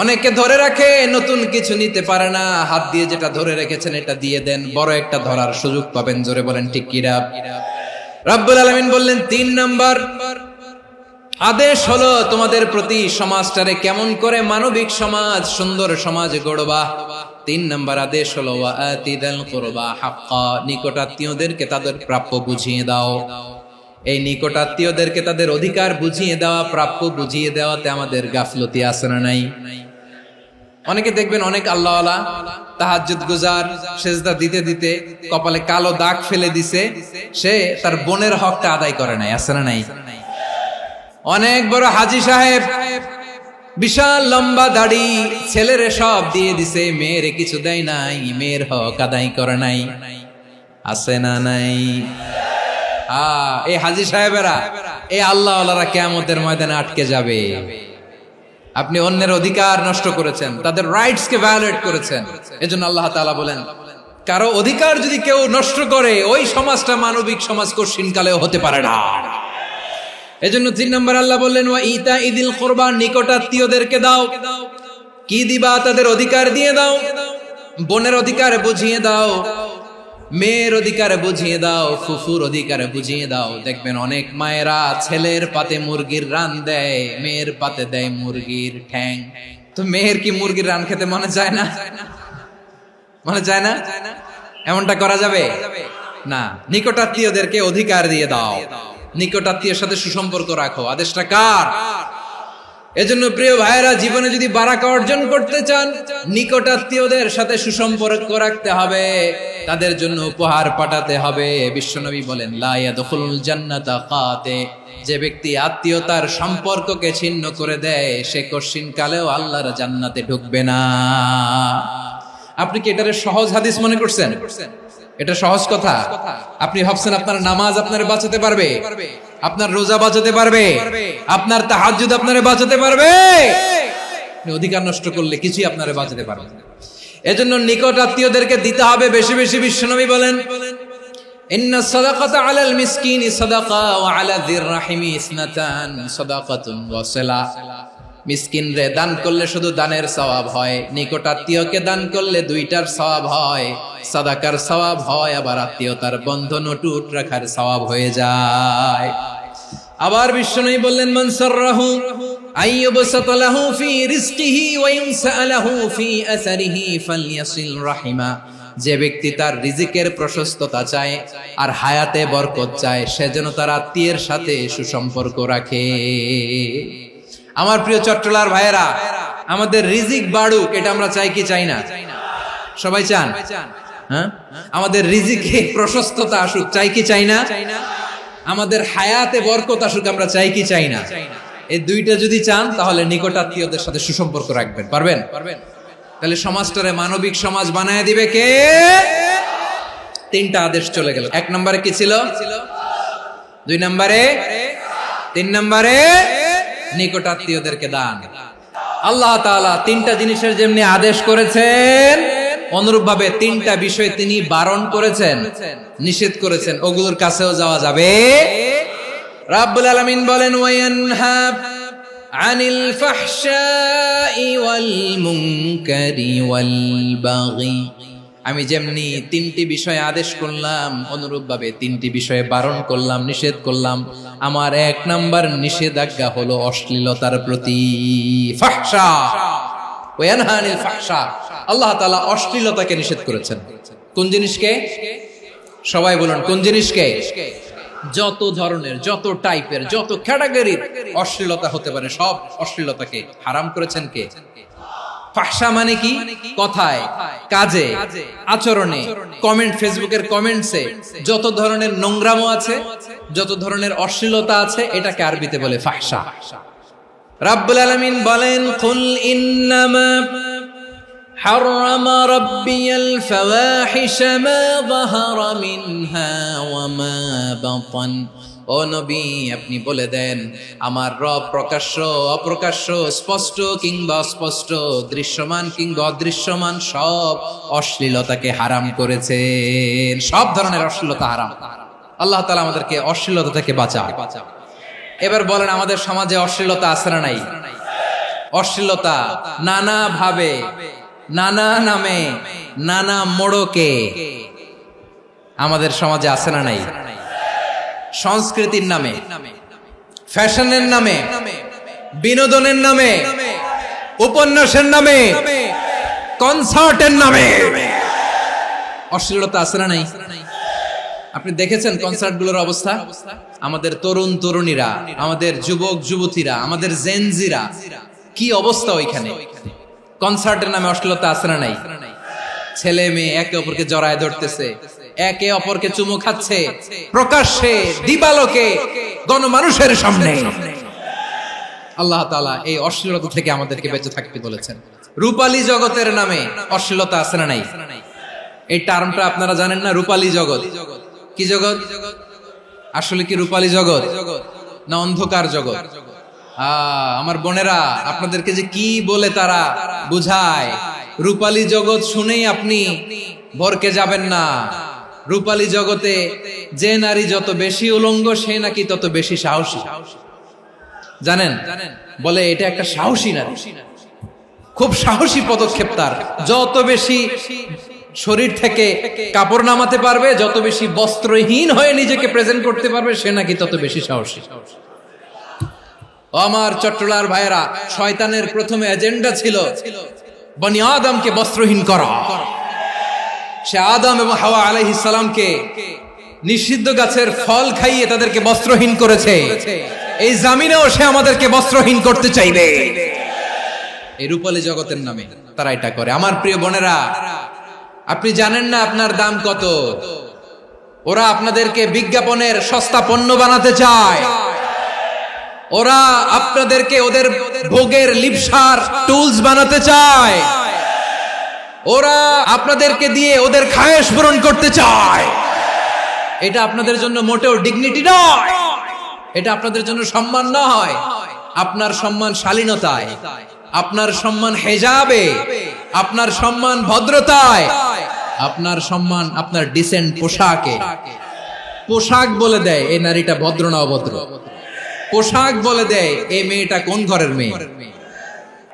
Speaker 1: অনেকে ধরে রাখে, নতুন কিছু নিতে পারে না, হাত দিয়ে যেটা ধরে রেখেছেন এটা দিয়ে দেন, বড় একটা ধরার সুযোগ পাবেন। জোরে বলেন ঠিক কিনা? রব্বুল আলামিন বললেন তিন নাম্বার আদেশ হলো তোমাদের প্রতি, সমাজটারে কেমন করে মানবিক সমাজ, সুন্দর সমাজ গড়বা। তিন নাম্বার আদেশ হলো ওয়া আতিদাল কুরবা হাক্কা, নিকট আত্মীয়দেরকে তাদের প্রাপ্য বুঝিয়ে দাও। এই নিকট আত্মীয়দেরকে তাদের অধিকার বুঝিয়ে দেওয়া, প্রাপ্য বুঝিয়ে দেওয়াতে আমাদের গাফলতি আছে না নাই? অনেকে দেখবেন অনেক আল্লাহওয়ালা, তাহাজ্জুদ গুজার, সেজদা দিতে দিতে কপালে কালো দাগ ফেলে দিছে, সে তার বোনের হকটা আদায় করে নাই, আছে না নাই? অনেক বড় হাজী সাহেব, বিশাল লম্বা দাড়ি, ছেলেরে সব দিয়ে দিছে, মেয়েরে কিছু দেয় নাই, মেয়ের হক আদায় করে নাই, আছে না নাই? এই হাজী সাহেবেরা, এই আল্লাহওয়ালারা কিয়ামতের ময়দানে আটকে যাবে। আপনি অন্যের অধিকার নষ্ট করেছেন, তাদের রাইটস কে ভায়োলেট করেছেন। এজন্য আল্লাহ তাআলা বলেন, কারো অধিকার যদি কেউ নষ্ট করে, ওই সমাজটা মানবিক সমাজ কঠিনকালেও হতে পারে না। এজন্য তিন নম্বর আল্লাহ বললেন ওয়া ইতাইদিল কুরবা, নিকট আত্মীয়দেরকে দাও। কি দিবা? তাদের অধিকার দিয়ে দাও। বোনের অধিকার বুঝিয়ে দাও, মেয়ের অধিকার বুঝিয়ে দাও, ফুফুর অধিকার বুঝিয়ে দাও। দেখবেন অনেক মায়েরা ছেলের পাতে মুরগির রান দেয়, মেয়ের পাতে দেয় মুরগির ঠ্যাং। তো মেয়ের কি মুরগির রান খেতে মনে চায় না? মনে চায় না? এমনটা করা যাবে না। নিকটাত্মীয়দেরকে অধিকার দিয়ে দাও, নিকটাত্মীয়ের সাথে সুসম্পর্ক রাখো। আদেশটা কার? এজন্য প্রিয় ভাইয়েরা, জীবনে যদি বারাকা অর্জন করতে চান, নিকটাত্মীয়দের সাথে সুসম্পর্ক রাখতে হবে, তাদের জন্য উপহার পাঠাতে হবে। বিশ্বনবী বলেন লা ইয়াদখুলুল জান্নাতা কাতে, যে ব্যক্তি আত্মীয়তার সম্পর্ককে ছিন্ন করে দেয়, সে কঠিন কালেও আল্লাহর জান্নাতে ঢুকবে না। আপনি কি এটারে সহজ হাদিস মনে করছেন? এটা সহজ কথা? আপনি ভাবছেন আপনার নামাজ আপনারে বাঁচাতে পারবে, আপনার রোজা বাঁচাতে পারবে, আপনার তাহাজ্জুদ আপনারে বাঁচাতে পারবে? অধিকার নষ্ট করলে কিছুই আপনারে বাঁচাতে পারবে না। এজন্য নিকট আত্মীয়দেরকে দিতে হবে বেশি বেশি। বিশ্বনবী বলেন ইন্না সাদাকাতা আলাল মিসকিনি সাদাকা ওয়া আলা যির রাহিমি ইসনাতান সাদাকাতুন ওয়া সিলা। মিসকিন রে দান করলে শুধু দানের সওয়াব হয়, নিকট আত্মীয়কে দান করলে দুইটার সওয়াব হয়, সাদাকার সওয়াব হয়, আবার আত্মীয়তার বন্ধন অটুট রাখার সওয়াব হয়ে যায়। আবার বিশ্বনবী বললেন মান সাররাহু আইয়ুবসাতা লাহু ফি রিজকিহি ওয়া ইনসালাহু ফি আসারিহি ফালইয়াসিল রাহিমা। যে ব্যক্তি তার রিজিকের প্রশস্ততা চায় আর হায়াতে বরকত চায়, সে যেন তার আত্মীয়ের সাথে সুসম্পর্ক রাখে। আমার প্রিয় চট্টলার ভাইয়েরা, আমাদের রিজিক বাড়ুক, এটা আমরা চাই কি চাই না? সবাই চান? হ্যাঁ, আমাদের রিজিকে প্রশস্ততা আসুক, চাই কি চাই না? আমাদের হায়াতে বরকত আসুক, আমরা চাই কি চাই না? এই দুইটা যদি চান তাহলে নিকটাত্মীয়দের সাথে সুসম্পর্ক রাখবেন। পারবেন? তাহলে সমাজটারে মানবিক সমাজ বানায় দিবে কে? তিনটা আদেশ চলে গেল। 1 নম্বরে কি ছিল? 2 নম্বরে, 3 নম্বরে নিকটাত্মীয়দেরকে দান। আল্লাহ তাআলা তিনটা জিনিসের যেমনি আদেশ করেছেন, অনুরূপ ভাবে তিনটা বিষয় তিনি বারণ করেছেন, নিষেধ করেছেন। ওগুলোর কাছেও যাওয়া যাবে। রাব্বুল আলামিন বলেন, ওয়ায়ানহা আনিল ফাহশাই ওয়াল মুনকারি ওয়াল বাগি। আমি যেমনি তিনটি বিষয়ে আদেশ করলাম, অনুরূপ ভাবে তিনটি বিষয়ে বারণ করলাম, নিষেধ করলাম। আমার 1 নাম্বার নিষেধাজ্ঞা হলো অশ্লীলতার প্রতি। ফাহশা, ওয়ায়ানহা আনিল ফাহশা, আল্লাহ তাআলা অশ্লীলতাকে নিষেধ করেছেন। কোন জিনিসকে? সবাই বলুন, কোন জিনিসকে? যত ধরনের, যত টাইপের, যত ক্যাটাগরির অশ্লীলতা হতে পারে সব অশ্লীলতাকে হারাম করেছেন কে? ফাহশা মানে কি? কথায়, কাজে, আচরণে, কমেন্ট, ফেসবুকের কমেন্টসে যত ধরনের নোংরামো আছে, যত ধরনের অশ্লীলতা আছে, এটাকে আরবিতে বলে ফাহশা। রাব্বুল আলামিন বলেন, কুল ইন্নামা حرم ربي الفواحش ما ظهر منها وما بطن। ও নবী, আপনি বলে দেন, আমার রব প্রকাশ্য, অপ্রকাশ্য, স্পষ্ট কিংবা অস্পষ্ট, দৃশ্যমান কিংবা অদৃশ্যমান সব অশ্লীলতাকে হারাম করেছেন। সব ধরনের অশ্লীলতা হারাম। আল্লাহ তাআলা আমাদেরকে অশ্লীলতা থেকে বাঁচান। এবার বলেন, আমাদের সমাজে অশ্লীলতা আছে না নাই? অশ্লীলতা নানা ভাবে, নানা নামে, নানা মোড়কে আমাদের সমাজে আছে না নাই? সংস্কৃতির নামে, ফ্যাশনের নামে, বিনোদনের নামে, উপন্যাসের নামে, কনসার্টের নামে অশ্লীলতা আছে না নাই? আপনি দেখেছেন কনসার্টগুলোর অবস্থা? আমাদের তরুণ তরুণীরা, আমাদের যুবক যুবতীরা, আমাদের জেনজিরা, কি অবস্থা ওইখানে? কনসার্টের নামে অশ্লীলতা আছে না নাই? ছেলে মেয়ে একে অপরকে জড়ায় ধরতেছে, একে অপরকে চুমু খাচ্ছে, প্রকাশ্যে, দিবালোকে, গণমানুষের সামনে। আল্লাহ তাআলা এই অশ্লীলতা থেকে আমাদেরকে বেঁচে থাকতে বলেছেন। রূপালী জগতের নামে অশ্লীলতা আছে না নাই? এই টার্মটা আপনারা জানেন না? রূপালী জগৎ কি জগৎ? আসলে কি রূপালী জগৎ না অন্ধকার জগৎ? আমার বোনেরা, আপনাদেরকে যে কি বলে তারা বুঝায়, রূপালী জগৎ শুনেই আপনি ভরকে যাবেন না। রূপালী জগতে যে নারী যত বেশি উলঙ্গ, সে নাকি তত বেশি সাহসী। জানেন? বলে এটা একটা সাহসী নারী, খুব সাহসী পদক্ষেপ তার। যত বেশি শরীর থেকে কাপড় নামাতে পারবে, যত বেশি বস্ত্রহীন হয়ে নিজেকে প্রেজেন্ট করতে পারবে, সে নাকি তত বেশি সাহসী। আমার চট্টলার ভাইয়েরা, শয়তানের প্রথমে এজেন্ডা ছিল বনি আদমকে বস্ত্রহীন করা। সে আদম এবং হাওয়া আলাইহিস সালামকে নিষিদ্ধ গাছের ফল খাইয়ে তাদেরকে বস্ত্রহীন করেছে। এই জামিনেও সে আমাদেরকে বস্ত্রহীন করতে চাইবে। এই রূপালী জগতের নামে তারা এটা করে। আমার প্রিয় বোনেরা, আপনি জানেন না আপনার দাম কত। ওরা আপনাদেরকে বিজ্ঞাপনের সস্তা পণ্য বানাতে চায়। ওরা আপনাদেরকে ওদের ভোগের লিপসার টুলস বানাতে চায়। ওরা আপনাদেরকে দিয়ে ওদের খায়েশ পূরণ করতে চায়। এটা আপনাদের জন্য মোটেও ডিগনিটি নয়, এটা আপনাদের জন্য সম্মান নয়। আপনার সম্মান শালীনতায়, আপনার সম্মান হেজাবে, আপনার সম্মান ভদ্রতায়, আপনার সম্মান আপনার ডিসেন্ট পোশাকে। পোশাক বলে দেয় এই নারীটা ভদ্র না অভদ্র। পোশাক বলে দেয় এই মেয়েটা কোন ঘরের মেয়ে।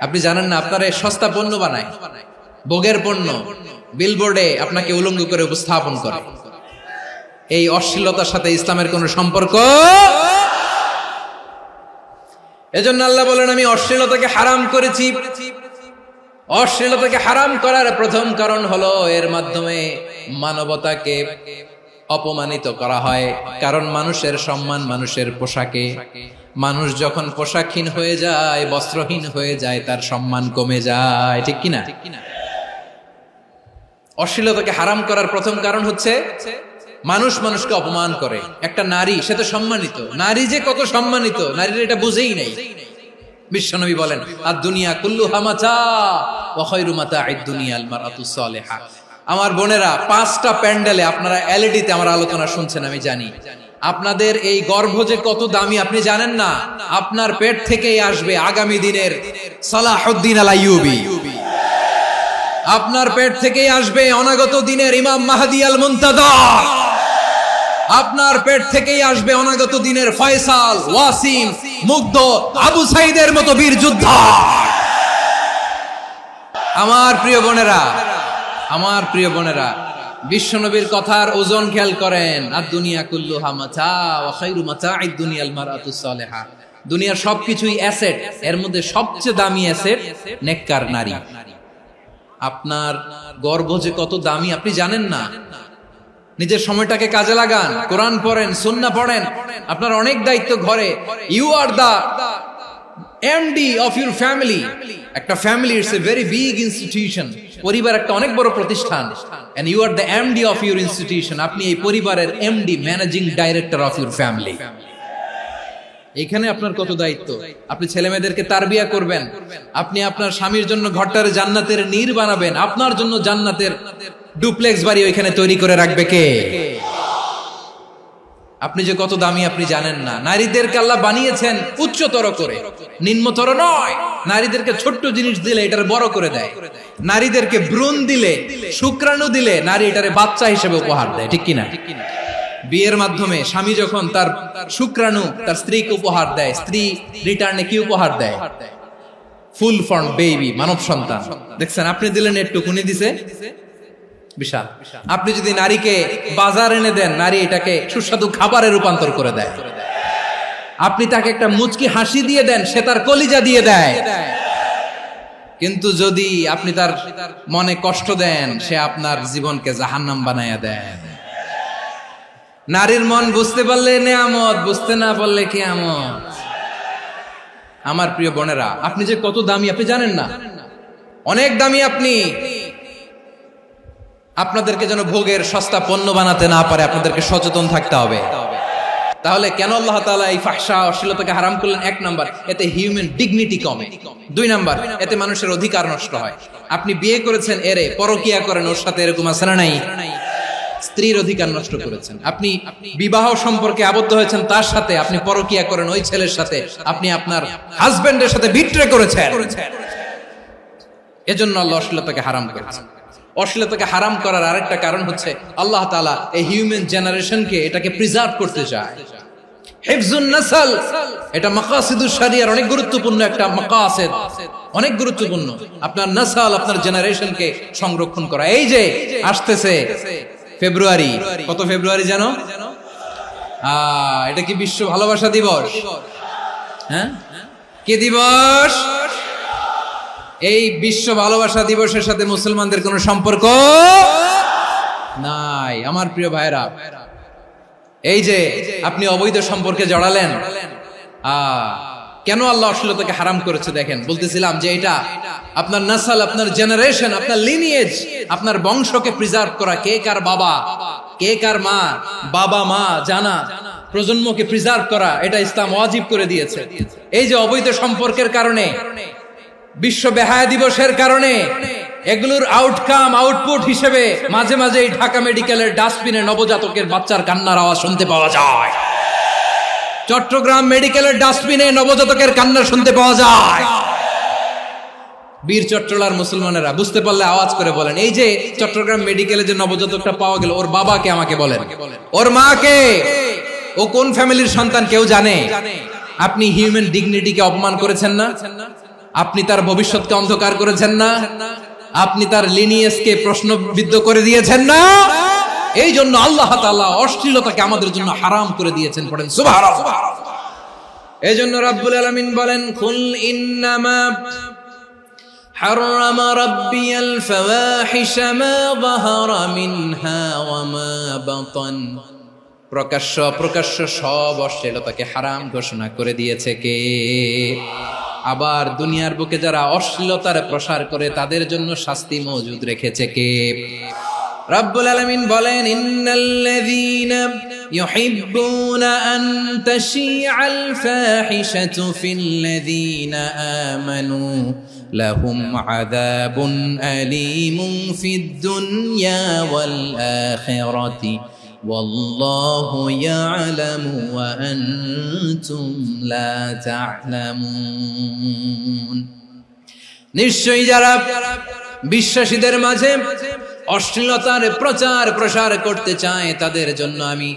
Speaker 1: আপনি জানেন না, আপনার এই সস্তা পণ্য বানায়, ভোগের পণ্য, বিলবোর্ডে আপনাকে উলঙ্গ করে উপস্থাপন করে। এই অশ্লীলতার সাথে ইসলামের কোন সম্পর্ক। এজন্য আল্লাহ বলেন, আমি অশ্লীলতাকে হারাম করেছি। অশ্লীলতাকে হারাম করার প্রথম কারণ হলো এর মাধ্যমে মানবতাকে অপমানিত করা হয়। কারণ মানুষের সম্মান মানুষের পোশাকে। মানুষ যখন পোশাকহীন হয়ে যায়, বস্ত্রহীন হয়ে যায়, তার সম্মান কমে যায়। ঠিক কিনা? অশ্লীলতাকে হারাম করার প্রথম কারণ হচ্ছে মানুষ মানুষকে অপমান করে। একটা নারী, সে তো সম্মানিত। নারী যে কত সম্মানিত, নারীরা এটা বুঝেই নাই। বিশ্বনবী বলেন আদ-দুনিয়া কুল্লুহা মাতা ওয়া খায়রু মাতা'আদ দুনিয়া আল মারআতুস সালিহা। আমার বোনেরা, 5টা প্যান্ডেলে আপনারা এলইডিতে আমার আলোচনা শুনছেন, আমি জানি। আপনাদের এই গর্ভ যে কত দামি আপনি জানেন না। আপনার পেট থেকেই আসবে আগামী দিনের সালাহুদ্দিন আল আইয়ুবী। আপনার পেট থেকেই আসবে অনাগত দিনের ইমাম মাহদী আল মুনতাযর। আপনার পেট থেকেই আসবে অনাগত দিনের ফয়সাল, ওয়াসিম, মুগ্ধ, আবু সাইদের মতো বীর যোদ্ধা। আমার প্রিয় বোনেরা, আমার প্রিয় বোনেরা, বিশ্বনবীর কথার ওজন খেয়াল করেন। আদ-দুনিয়া কুল্লুহা মাতা ওয়া খায়রু মাতা'আদ দুনিয়া আল মারআতুস সালিহা। দুনিয়ার সবকিছুই অ্যাসেট, এর মধ্যে সবচেয়ে দামি অ্যাসেট নেককার নারী। আপনার গর্ভ যে কত দামি আপনি জানেন না। নিজের সময়টাকে কাজে লাগান, কোরআন পড়েন, সুন্নাহ পড়েন। আপনার অনেক দায়িত্ব ঘরে। You are the MD of your family. একটা family it's a very big institution. পরিবার একটা অনেক বড় প্রতিষ্ঠান, and you are the MD of your institution. আপনি এই পরিবারের MD, managing director of your family. এখানে আপনার কত দায়িত্ব। আপনি ছেলে মেয়েদেরকে তারবিয়া করবেন, আপনি আপনার স্বামীর জন্য ঘরটারে জান্নাতের নীর বানাবেন, আপনার জন্য জান্নাতের ডুপ্লেক্স বাড়ি ওইখানে তৈরি করে রাখবে কে? আপনি যে কত দামি আপনি জানেন না। নারীদেরকে আল্লাহ বানিয়েছেন উচ্চতর করে, নিম্নতর নয়। নারীদেরকে ছোট্ট জিনিস দিলে এটারে বড় করে দেয়। নারীদেরকে ভ্রূণ দিলে, শুক্রাণু দিলে নারী এটারে বাচ্চা হিসেবে উপহার দেয়, ঠিক কিনা? বিয়ের মাধ্যমে স্বামী যখন তার শুক্রাণু তার স্ত্রীকে উপহার দেয়, স্ত্রী রিটার্নে কি উপহার দেয়? ফুল ফর্ম বেবি, মানব সন্তান। দেখছেন, আপনি দিলেন একটুকুনি, দিছে বিশাল। আপনি যদি নারীকে বাজার এনে দেন, নারী এটাকে সুস্বাদু খাবারে রূপান্তর করে দেয়। আপনি তাকে একটা মুচকি হাসি দিয়ে দেন, সে তার কলিজা দিয়ে দেয়। কিন্তু যদি আপনি তার মনে কষ্ট দেন, সে আপনার জীবনকে জাহান্নাম বানায়া দেন। নারীর মন বুঝতে পারলে নেয়ামত, বুঝতে না পারলে কিয়ামত। আমার প্রিয় বোনেরা, আপনি যে কত দামি আপনি জানেন না। অনেক দামি আপনি। আপনাদেরকে যেন ভোগের সস্তা পণ্য বানাতে না পারে, আপনাদেরকে সচেতন থাকতে হবে। তাহলে কেন আল্লাহ তাআলা এই ফাহশা, অশ্লীলতাকে হারাম করলেন? 1 নাম্বার, এতে হিউম্যান ডিগনিটি কমে। 2 নাম্বার, এতে মানুষের অধিকার নষ্ট হয়। আপনি বিয়ে করেছেন, এরে পরকিয়া করেন, ওর সাথে এরকম আছে না নাই? স্ত্রীর অধিকার নষ্ট করেছেন। আপনি বিবাহ সম্পর্কে আবদ্ধ হয়েছেন তার সাথে, আপনি পরকিয়া করেন ওই ছেলের সাথে, আপনি আপনার হাজবেন্ডের সাথে বিট্রে করেছেন। এজন্য আল্লাহ অশ্লীলতাকে হারাম করেছেন। অশ্লীলতাকে হারাম করার আরেকটা কারণ হচ্ছে আল্লাহ তাআলা এই হিউম্যান জেনারেশনকে এটাকে প্রিজার্ভ করতে চায়। হিফজুন নাসল, এটা মাকাসিদুশ শরিয়ার অনেক গুরুত্বপূর্ণ একটা মাকাসিদ, অনেক গুরুত্বপূর্ণ। আপনার নাসল, আপনার জেনারেশনকে সংরক্ষণ করা। এই যে আসতেছে ফেব্রুয়ারি, কত ফেব্রুয়ারি জানো? এটা কি বিশ্ব ভালোবাসা দিবস? হ্যাঁ, কি দিবস? এই বিশ্ব ভালোবাসা দিবসের সাথে মুসলমানদের কোনো সম্পর্ক নাই। আমার প্রিয় ভাইরা, এই যে আপনি অবৈধ সম্পর্কে জড়ালেন, কেন আল্লাহ অশ্লীলতাকে হারাম করেছে দেখেন। বলতেছিলাম যে এটা আপনার নাসল, আপনার জেনারেশন, আপনার লিনিয়েজ, আপনার বংশকে প্রিজার্ভ করা। কে কার বাবা, কে কার মা, বাবা মা জানা, প্রজন্মকে প্রিজার্ভ করা, এটা ইসলাম ওয়াজিব করে দিয়েছে। এই যে অবৈধ সম্পর্কের কারণে, বিশ্ব বেহায়া দিবসের কারণে, এগুলোর আউটকাম, আউটপুট হিসেবে মাঝে মাঝে এই ঢাকা মেডিকেলের ডাস্টবিনে নবজাতকের বাচ্চার কান্নার আওয়াজ শুনতে পাওয়া যায়। চট্টগ্রাম মেডিকেলের ডাস্টবিনে নবজাতকের কান্না শুনতে পাওয়া যায়। বীর চট্টলার মুসলমানেরা বুঝতে পারলে আওয়াজ করে বলেন, এই যে চট্টগ্রাম মেডিকেলে যে নবজাতকটা পাওয়া গেল, ওর বাবাকে আমাকে বলেন, ওর মাকে, ও কোন ফ্যামিলির সন্তান কেউ জানে? আপনি হিউম্যান ডিগনিটিকে অপমান করেছেন না? আপনি তার ভবিষ্যৎকে অন্ধকার করেছেন না? আপনি তার লিনিয়েজকে প্রশ্নবিদ্ধ করে দিয়েছেন না? এই জন্য আল্লাহ তাআলা অশ্লীলতাকে আমাদের জন্য হারাম করে দিয়েছেন। পড়েন সুবহানাল্লাহ। এই জন্য রাব্বুল আলামিন বলেন, কুল ইন্নামা হারাম রাব্বিয়াল ফাওয়াহিশা মা যাহারা মিনহা ওয়া মা বাতান। প্রকাশ্য অপ্রকাশ্য সব অশ্লীলতাকে হারাম ঘোষণা করে দিয়েছে কে? আবার দুনিয়ার বুকে যারা অশ্লীলতার প্রসার করে তাদের জন্য শাস্তি মজুদ রেখেছে কে? রাব্বুল আলামিন বলেন, ইন্নাল্লাযীনা يحبون أن تشيع الفاحشة في الذين آمنوا لهم عذاب أليم في الدنيا والآخرة والله يعلم وأنتم لا تعلمون নিশ্চয়ই যারা বিশ্বাসীদের মাঝে অশ্লীলতার প্রচার প্রসার করতে চায় তাদের জন্য আমি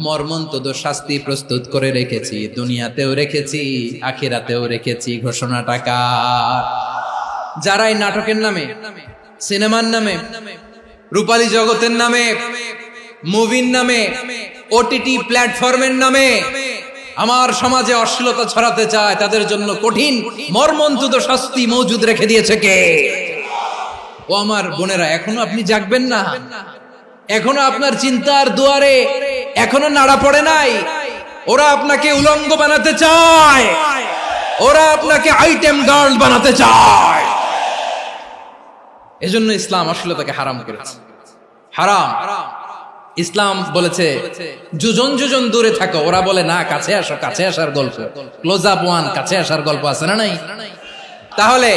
Speaker 1: মর্মন্তুদ শাস্তি প্রস্তুত করে রেখেছি, দুনিয়াতেও রেখেছি, আখিরাতেও রেখেছি। ঘোষণাটা কার? যারা এই নাটকের নামে, সিনেমার নামে, রূপালী জগতের নামে, মুভির নামে, ওটিটি প্ল্যাটফর্মের নামে আমার সমাজে অশ্লীলতা ছড়াতে চায় তাদের জন্য কঠিন মর্মন্তুদ শাস্তি মজুদ রেখে দিয়েছে কে? ও আমার বোনেরা, এখনো আপনি জাগবেন না? এখনো আপনার চিন্তার দুয়ারে এখনো নাড়া পড়ে নাই? ওরা আপনাকে উলঙ্গ বানাতে চায়, ওরা আপনাকে আইটেম গার্ল বানাতে চায়। এজন্য ইসলাম অশ্লীলতাকে হারাম করেছে। হারাম। ইসলাম বলেছে যোজন যোজন দূরে থাকো, ওরা বলে না কাছে আসো, কাছে আসার গল্প, ক্লোজ আপ ওয়ান, কাছে আসার গল্প আছে না নাই? তাহলে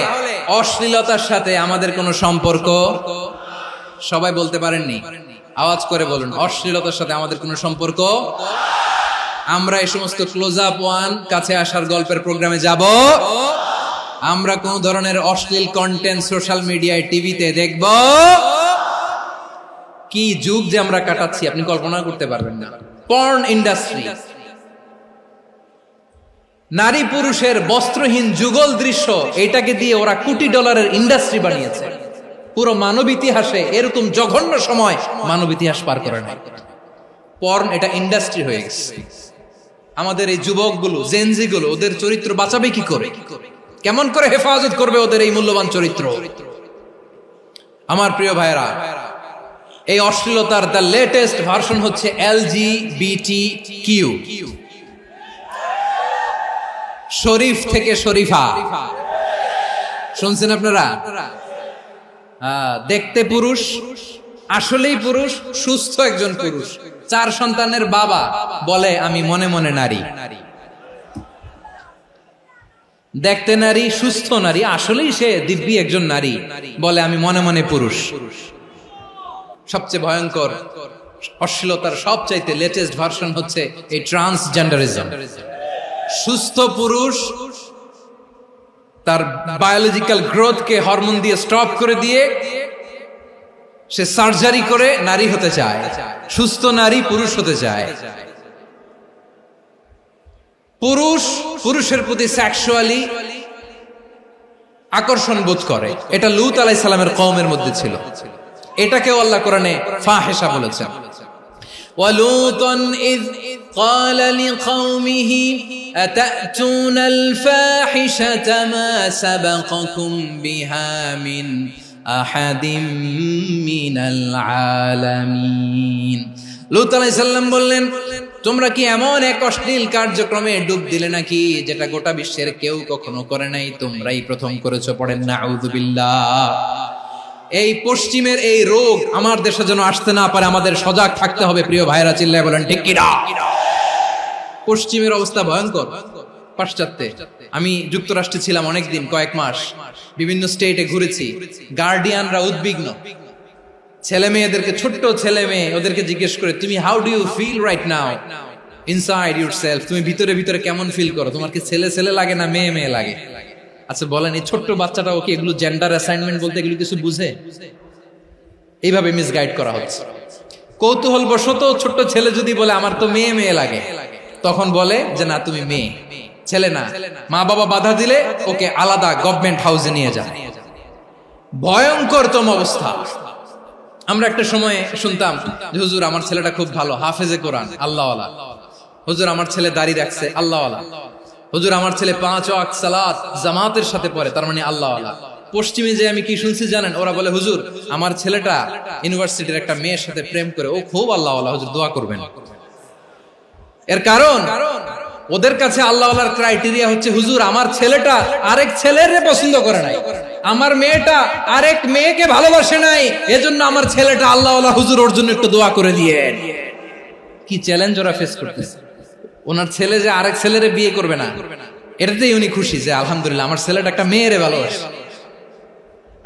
Speaker 1: অশ্লীলতার সাথে আমাদের কোনো সম্পর্ক? সবাই বলতে পারেননি, আওয়াজ করে বলুন, অশ্লীলতার সাথে আমাদের কোনো সম্পর্ক? আমরা এই সমস্ত ক্লোজ আপ ওয়ান, কাছে আসার গল্পের প্রোগ্রামে যাব? আমরা কোন ধরনের অশ্লীল কন্টেন্ট সোশ্যাল মিডিয়ায়, টিভিতে দেখব? কি যুগ যে আমরা কাটাচ্ছি আপনি কল্পনা করতে পারবেন না। পর্ন ইন্ডাস্ট্রি, নারী পুরুষের বস্ত্রহীন যুগল দৃশ্য, এটাকে দিয়ে ওরা কোটি ডলারের ইন্ডাস্ট্রি বানিয়েছে। পুরো মানব ইতিহাসে এরকম জঘন্য সময় মানব ইতিহাস পার করে নাই। পর্ন এটা ইন্ডাস্ট্রি হয়ে গেছে। আমাদের এই যুবকগুলো, জেনজি গুলো, ওদের চরিত্র বাঁচাবে কি করে? কেমন করে হেফাজত করবে ওদের এই মূল্যবান চরিত্র? আমার প্রিয় ভাইরা, এই অশ্লীলতার দ্য লেটেস্ট ভার্সন হচ্ছে LGBTQ, শরীফ থেকে শরীফা। শুনছেন আপনারা? দেখতে পুরুষ, আসলেই পুরুষ, সুস্থ একজন পুরুষ, 4 সন্তানের বাবা, বলে আমি মনে মনে নারী। দেখতে নারী, সুস্থ নারী, আসলেই সে দিব্যি একজন নারী, বলে আমি মনে মনে পুরুষ। সবচেয়ে ভয়ঙ্কর অশ্লীলতার সবচাইতে লেটেস্ট ভার্সন হচ্ছে এই ট্রান্সজেন্ডারিজম। সুস্থ পুরুষ তার বায়োলজিক্যাল গ্রোথকে হরমোন দিয়ে স্টপ করে দিয়ে সে সার্জারি করে নারী হতে চায়, সুস্থ নারী পুরুষ হতে চায়। পুরুষ পুরুষের প্রতি সেক্সুয়ালি আকর্ষণ বোধ করে, এটা লূত আলাইহিস সালামের কওমের মধ্যে ছিল। এটাকে আল্লাহ কোরআনে ফাহিশা বলেছেন। ওয়ালুতান ইয قال لقومه أتأتون الفاحشة ما سبقكم بها من أحد من العالمين। লূত আলাইহিস সালাম বললেন, তোমরা কি এমন এক অশ্লীল কার্যক্রমে ডুব দিলে নাকি যেটা গোটা বিশ্বের কেউ কখনো করে নাই, তোমরাই প্রথম করেছো? পড়েন নাউযুবিল্লাহ। এই পশ্চিমের এই রোগ আমার দেশে যেন আসতে না পারে, আমাদের সজাগ থাকতে হবে। প্রিয় ভাইরা, চিল্লায় বলেন ঠিক কি না? পশ্চিমের অবস্থা ভয়ঙ্কর। পাশ্চাত্যে, আমি যুক্তরাষ্ট্রে ছিলাম অনেকদিন, কয়েক মাস, বিভিন্ন স্টেটে ঘুরেছি। গার্ডিয়ানরা উদ্বিগ্ন, ছেলে মেয়েদেরকে, ছোট্ট ছেলে মেয়ে, ওদেরকে জিজ্ঞেস করে, তুমি how do you feel right now inside yourself? তুমি ভিতরে ভিতরে কেমন ফিল করো? তোমার কি ছেলে ছেলে লাগে না মেয়ে মেয়ে লাগে? আচ্ছা বলেন, এই ছোট্ট বাচ্চাটাও কি এগুলো জেন্ডার অ্যাসাইনমেন্ট বলতে এগুলো কিছু বুঝে? এইভাবে মিসগাইড করা হচ্ছে। কৌতূহল বশত ছোট্ট ছেলে যদি বলে আমার তো মেয়ে মেয়ে লাগে, তখন বলে যে না তুমি মেয়ে, ছেলে না। মা বাবা বাধা দিলে ওকে আলাদা গভর্নমেন্ট হাউসে নিয়ে যায়। ভয়ঙ্করতম অবস্থা। আমরা একটা সময় শুনতাম যে হুজুর আমার ছেলেটা খুব ভালো, হাফেজে কোরআন, আল্লাহওয়ালা। হুজুর আমার ছেলে দাড়ি রাখছে, আল্লাহওয়ালা। হুজুর আমার ছেলে 5 ওয়াক্ত সালাত জামাতের সাথে পড়ে, তার মানে আল্লাহওয়ালা। পশ্চিমে যে আমি কি শুনছি জানেন? ওরা বলে হুজুর আমার ছেলেটা ইউনিভার্সিটির একটা মেয়ের সাথে প্রেম করে, ও খুব আল্লাহওয়ালা, হুজুর দোয়া করবেন। এর কারণ ওদের কাছে আল্লাহওয়ালার ক্রাইটেরিয়া হচ্ছে হুজুর আমার ছেলেটা আরেক ছেলের পছন্দ করে নাই, আমার মেয়েটা আরেক মেয়েকে ভালোবাসে নাই, এজন্য আমার ছেলেটা আল্লাহওয়ালা, হুজুর ওর জন্য একটু দোয়া করে দিয়েন। কি চ্যালেঞ্জ ওরা ফেস করতেছে। ওনার ছেলে যে আরেক ছেলেরে বিয়ে করবে না, এটাতেই উনি খুশি যে আলহামদুলিল্লাহ আমার ছেলেটা একটা মেয়েরে ভালোবাসে,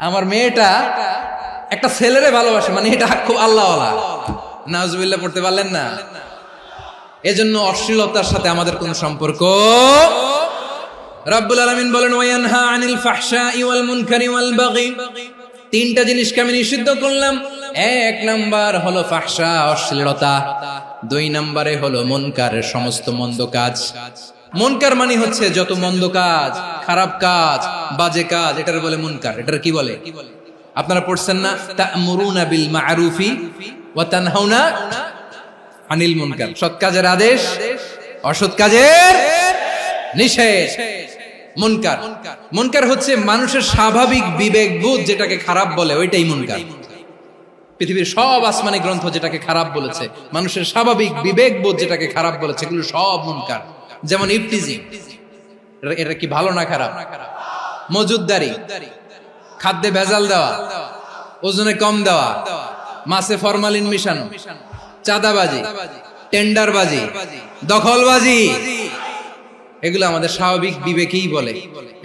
Speaker 1: আমার মেয়েটা একটা ছেলেরে ভালোবাসে, মানে এটা খুব আল্লাহওয়ালা। নাউজুবিল্লাহ পড়তে পারলেন না? এজন্য অশ্লীলতার সাথে আমাদের কোন সম্পর্ক। রাব্বুল আলামিন বলেন ওয়ায়ানহা আনিল ফাহশাই ওয়াল মুনকারি ওয়াল বাগি, তিনটা জিনিসকে আমি নিষিদ্ধ করলাম। এক নাম্বার হলো ফাহশা, অশ্লীলতা। দুই নম্বরে হলো মুনকার, সমস্ত মন্দ কাজ। মুনকার মানে হচ্ছে যত মন্দ কাজ, খারাপ কাজ, বাজে কাজ, এটার বলে মুনকার। এটার কি বলে? আপনারা পড়ছেন না, তা'মুরুনা বিল মা'রুফি ওয়া তানহাউনা আনিল মুনকার। সৎ কাজের আদেশ, অসৎ কাজের নিষেধ। মুনকার, মুনকার হচ্ছে মানুষের স্বাভাবিক বিবেকবোধ যেটাকে খারাপ বলে, ওইটাই মুনকার। পৃথিবীর সব আসমানি গ্রন্থ যেটাকে খারাপ বলেছে, মানুষের স্বাভাবিক বিবেকবোধ যেটাকে খারাপ বলেছে, এগুলো সব মুনকার। যেমন ইফতিজিং, এটা কি ভালো না খারাপ? মজুদদারি, খাদ্যে ভেজাল দেওয়া, ওজনে কম দেওয়া, মাছে ফরমালিন মিশানো, চাঁদাবাজি, টেন্ডারবাজি, দখলবাজি, এগুলো আমাদের স্বাভাবিক বিবেকেই বলে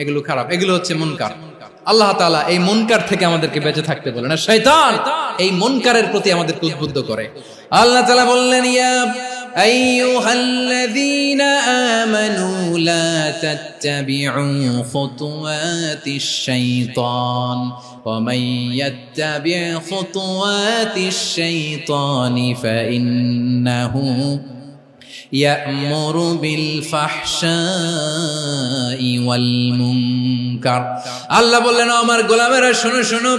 Speaker 1: এগুলো খারাপ, এগুলো হচ্ছে মুনকার। আল্লাহ তাআলা এই মুনকার থেকে আমাদেরকে বেঁচে থাকতে বলেন, আর শয়তান এই মুনকারের প্রতি আমাদেরকে উদ্বুদ্ধ করে। আল্লাহ তাআলা বললেন, ইয়া আইয়ুহাল্লাযীনা আমানু লা তাত্তাবিউ খুতুওয়াতিশ শাইতান ওয়া মান ইয়াত্তাবি' খুতুওয়াতিশ শাইতানি ফাইন্নাহু ইয়া'মুরু বিল ফাহশাই ওয়াল মুনকার। আল্লাহ বললেন, আমার গোলামেরা শোনো শোনো,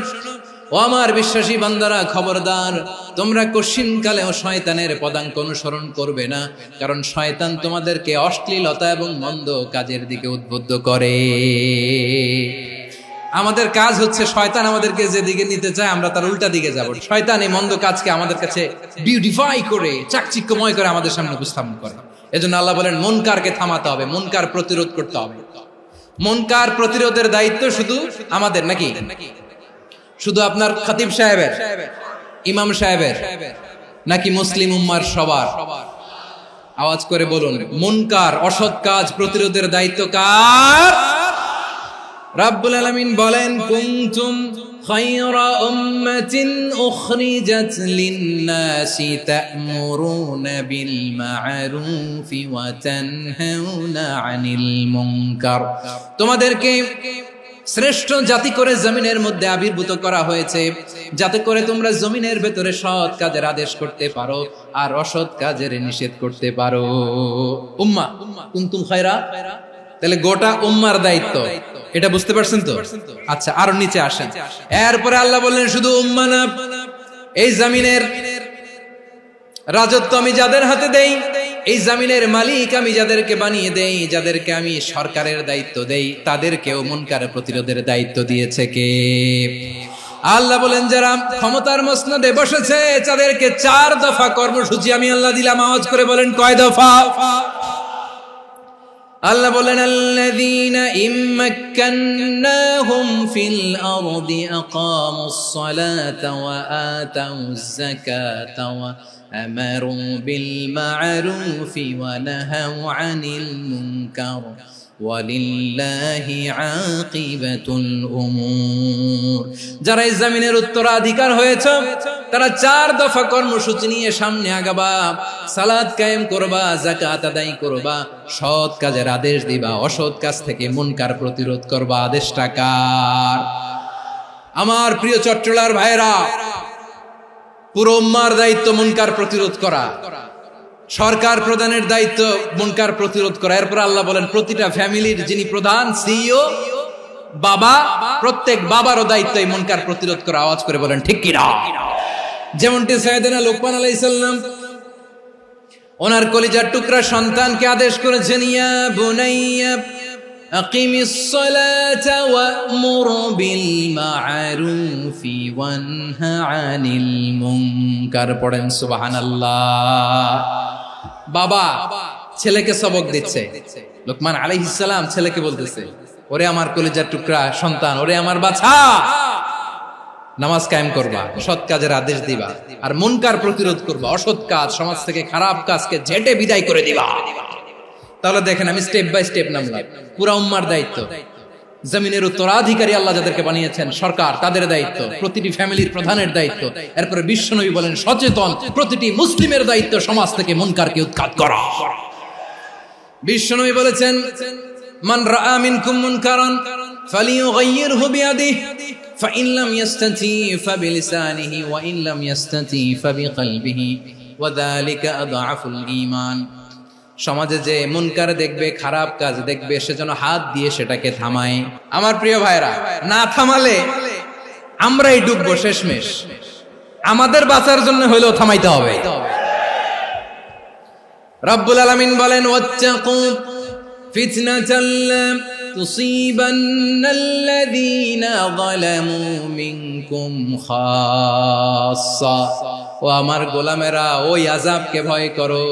Speaker 1: ও আমার বিশ্বাসী বান্দারা খবরদার, তোমরা কশিনকালেও শয়তানের পদাঙ্ক অনুসরণ করবে না, কারণ শয়তান তোমাদেরকে অশ্লীলতা এবং মন্দ কাজের দিকে উদ্বুদ্ধ করে। আমাদের কাজ হচ্ছে শয়তান আমাদেরকে যেদিকে নিতে চায় আমরা তার উল্টা দিকে যাব। শয়তান এই মন্দ কাজকে আমাদের কাছে বিউটিফাই করে, চাকচিক্যময় করে আমাদের সামনে উপস্থাপন করে। এজন্য আল্লাহ বলেন মুনকারকে থামাতে হবে, মুনকার প্রতিরোধ করতে হবে। মুনকার প্রতিরোধের দায়িত্ব শুধু আমাদের নাকি? শুধু আপনার খতিব সাহেবের, ইমাম সাহেবের, নাকি মুসলিম উম্মার সবার? আওয়াজ করে বলুন, মুনকার অসৎ কাজ প্রতিরোধের দায়িত্ব কার? রাব্বুল আলামিন বলেন, কুনতুম খায়রা উম্মাতিন উখরিজাত লিন-নাসি তা'মুরুনা বিল মা'রুফি ওয়া তানহাউনা আনিল মুনকার। তোমাদেরকে শ্রেষ্ঠ জাতি করে জমিনের মধ্যে আবির্ভূত করা হয়েছে, যাতে করে তোমরা জমিনের ভেতরে সৎ কাজের আদেশ করতে পারো আর অসৎ কাজের নিষেধ করতে পারো। উম্মাহ, কুনতুম খায়রা, তাহলে গোটা উম্মার দায়িত্ব, এটা বুঝতে পারছেন তো? আচ্ছা, আরো নিচে আসেন। এরপরে আল্লাহ বললেন, শুধু উম্মাহ না, এই জমিনের রাজত্ব আমি যাদের হাতে দেই, এই জমিনের মালিক আমি যাদেরকে বানিয়ে দেই, যাদেরকে আমি সরকারের দায়িত্ব দেই, তাদেরকেও মুনকার প্রতিরোধের দায়িত্ব দিয়েছে কে? আল্লাহ বলেন, যারা ক্ষমতার মসনদে বসেছে তাদেরকে 4 দফা কর্মসূচি আমি আল্লাহ দিলাম। আওয়াজ করে বলেন, কয় দফা? আল্লাহ বলেন, আল্লাযীনা ইম্মাক্কান্নাহুম ফিল আরদি আকামুস সালাতা ওয়া আতাউয যাকাতা ওয়া আমারু বিল মা'রুফি ওয়া নাহাউ আনিল মুনকার ওয়ালিল্লাহি আকিবাতুল উমুর। যারা এই জমিনের উত্তরাধিকার হয়েছে তারা 4 দফা কর্মসূচি নিয়ে সামনে আগাবা। সালাত কায়েম করবা, যাকাত আদায় করবা, সৎ কাজের আদেশ দিবা, অসৎ কাজ থেকে মুনকার প্রতিরোধ করবা। আদেশটা কার? আমার প্রিয় চট্টলার ভাইরা, পুরো উম্মার দায়িত্ব মুনকার প্রতিরোধ করা, সরকার প্রধানের দায়িত্ব মুনকার প্রতিরোধ করা। এরপর আল্লাহ বলেন, প্রতিটা ফ্যামিলির যিনি প্রধান সিইও বাবা, প্রত্যেক বাবারও দায়িত্ব এই মুনকার প্রতিরোধ করা। আওয়াজ করে বলেন ঠিক কি না? যেমনটি সাইয়েদনা লুকমান আলাইহিস সালাম ওনার কলিজার টুকরা সন্তানকে আদেশ করেছেন, ইয়া বুনাইয়া আকিমিস সালাতা ওয়া'মুর বিল মা'রুফি ওয়ানহা আনিল মুনকার। পড়েন সুবহানাল্লাহ। বাবা ছেলেকে সবক দিচ্ছে, লুকমান আলাইহিস সালাম ছেলেকে বলতেছে, ওরে আমার কলিজার টুকরা সন্তান, ওরে আমার বাছা, নামাজ কায়েম করবা, সৎ কাজের আদেশ দিবা, আর মুনকার প্রতিরোধ করবা, অসৎ কাজ সমাজ থেকে খারাপ কাজকে ঝেঁটে বিদায় করে দিবা। তাহলে দেখেন আমি স্টেপ বাই স্টেপ নামলাম। পুরা উম্মার দায়িত্ব, জমিনের উত্তরাধিকারী আল্লাহ যাদেরকে বানিয়েছেন সরকার, তাদের দায়িত্ব, প্রতিটি ফ্যামিলির প্রধানের দায়িত্ব, এরপরে বিশ্বনবী বলেন সচেতন প্রতিটি মুসলিমের দায়িত্ব সমাজ থেকে মুনকারকে উৎখাত করা। বিশ্বনবী বলেছেন মান রাআ মিনকুম মুনকারান ফালিয়ুগাইয়িরহু বিয়াদিহি ফাইন লাম ইয়াসতাতি ফাবিলিসানিহি ওয়া ইন লাম ইয়াসতাতি ফাবিকলবিহি ওয়া যালিকা আযআফুল ঈমান। সমাজে যে মুনকার দেখবে, খারাপ কাজ দেখবে, সে যেন হাত দিয়ে সেটাকে থামায়। আমার প্রিয় ভাইরা, না থামালে আমরাই ডুববো শেষমেশ। আমাদের বাঁচার জন্য হইলেও থামাইতে হবে। রব্বুল আলামিন বলেন ওয়াত্তাকু ফিতনাতাল লা তুসিবান্নাল্লাযীনা যালামু মিনকুম খাসসা। ও আমার গোলামেরা, ওই আযাবকে ভয় করো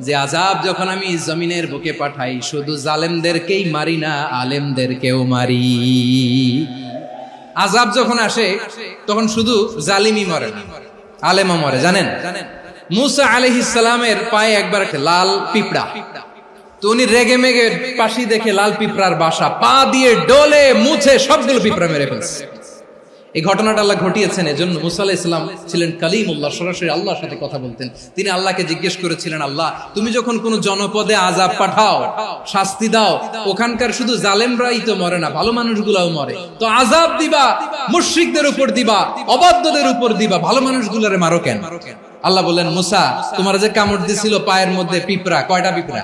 Speaker 1: যে আযাব যখন আমি জমিনের বুকে পাঠাই শুধু জালেমদেরকেই মারি না, আলেমদেরকেও মারি। আযাব যখন আসে তখন শুধু জালিমই মরে না, আলেমও মরে। জানেন মুসা আলাইহিস সালামের পায়ে একবার লাল পিঁপড়া, তো উনি রেগে মেগে পাশি দেখে লাল পিঁপড়ার বাসা, পা দিয়ে ডলে মুছে সবগুলো পিঁপড়া মেরে ফেলছে। এই ঘটনাটা আল্লাহ ঘটিয়েছেন। এজন্য মুসা আলাইহিস সালাম ছিলেন কালিমুল্লাহ, সরাসরি আল্লাহর সাথে কথা বলতেন। তিনি আল্লাহকে জিজ্ঞেস করেছিলেন, আল্লাহ তুমি যখন কোন জনপদে আযাব পাঠাও, শাস্তি দাও, ওখানকার শুধু জালেমরাই তো মরে না, ভালো মানুষগুলাও মরে, তো আযাব দিবা মুশরিকদের উপর দিবা, অবাধ্যদের উপর দিবা, ভালো মানুষগুলোরে মারো কেন? আল্লাহ বললেন, মুসা তোমার যে কামড় দিছিল পায়ের মধ্যে পিঁপড়া, কয়টা পিঁপড়া?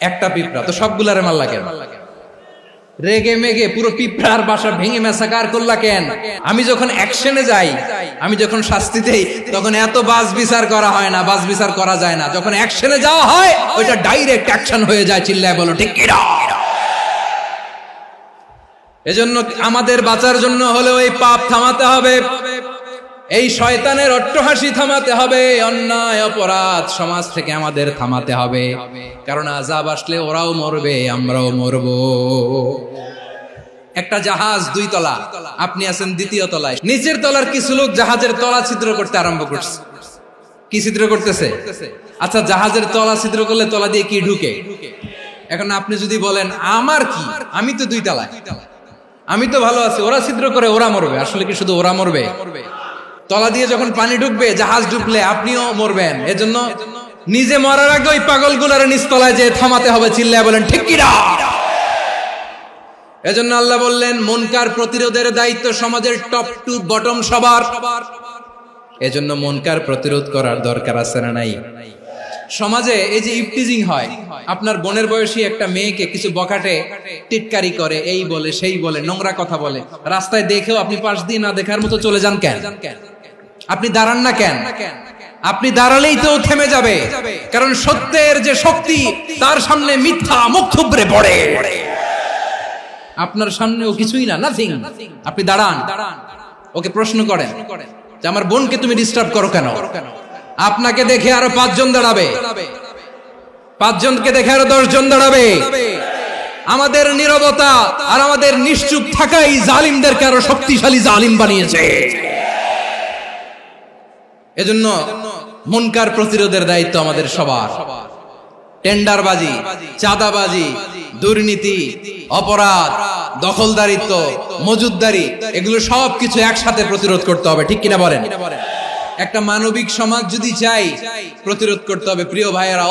Speaker 1: একটা পিঁপড়া, তো সবগুলারে মারলা কেন? রেগে মেগে পুরো পিঁপড়ার বাসা ভেঙে মেসাকার করলা কেন? আমি যখন অ্যাকশনে যাই, আমি যখন শাস্তি দেই, তখন এত বাস বিচার করা হয় না, বাস বিচার করা যায় না। যখন অ্যাকশনে যাওয়া হয় ওইটা ডাইরেক্ট অ্যাকশন হয়ে যায়। চিল্লায় বলো ঠিক কি না? এজন্য আমাদের বাঁচার জন্য হলেও এই পাপ থামাতে হবে, এই শয়তানের অট্টহাসি থামাতে হবে, অন্যায় অপরাধ সমাজ থেকে আমাদের থামাতে হবে। কারণ আযাব আসলে ওরাও মরবে, আমরাও মরব। একটা জাহাজ 2 তলা, আপনি আছেন 2য় তলায়। নিচের তলার কিছু লোক জাহাজের তলা ছিদ্র করতে আরম্ভ করছে। কি ছিদ্র করতেছে? আচ্ছা, জাহাজের তলা ছিদ্র করলে তলা দিয়ে কি ঢুকে? এখন আপনি যদি বলেন আমার কি, আমি তো 2 তলায়, আমি তো ভালো আছি, ওরা ছিদ্র করে ওরা মরবে। আসলে কি শুধু ওরা মরবে? তলা দিয়ে যখন পানি ঢুকবে, জাহাজ ঢুকলে আপনিও মরবেন। এজন্য নিজে মরার আগে ওই পাগলগুলোর নিচতলায় যে থামাতে হবে। চিল্লায় বলেন ঠিক কি না? এজন্য আল্লাহ বললেন মুনকার প্রতিরোধের দায়িত্ব সমাজের টপ টু বটম সবার। এজন্য মুনকার প্রতিরোধ করার দরকার আছে না নাই? সমাজে এই যে ইফটিজিং হয়, আপনার বোনের বয়সী একটা মেয়েকে কিছু বকাটে টিটকারি করে, এই বলে সেই বলে, নোংরা কথা বলে, রাস্তায় দেখেও আপনি পাশ দিয়ে না দেখার মতো চলে যান কেন? আপনি দাঁড়ান না কেন? আপনি দাঁড়ালেই তো থেমে যাবে, কারণ সত্যের যে শক্তি তার সামনে মিথ্যা মুখ থুবড়ে পড়ে। আপনার সামনে ও কিছুই না, নাথিং। আপনি দাঁড়ান, ওকে প্রশ্ন করেন যে আমার বোনকে তুমি ডিস্টার্ব করো কেন? আপনাকে দেখে আরো 5 জন দাঁড়াবে, 5 জনকে দেখে আরো 10 জন দাঁড়াবে। আমাদের নীরবতা আর আমাদের নিশ্চুপ থাকাই জালিমদেরকে আরো শক্তিশালী জালিম বানিয়েছে। এজন্য মুনকার প্রতিরোধের দায়িত্ব আমাদের সবার। টেন্ডারবাজি, চাঁদাবাজি, দুর্নীতি, অপরাধ, দখলদারিত্ব, মজুদদারি, এগুলো সবকিছু একসাথে প্রতিরোধ করতে হবে। ঠিক কিনা বলেন? একটা মানবিক সমাজ যদি চাই, প্রতিরোধ করতে হবে। প্রিয় ভাইয়েরা,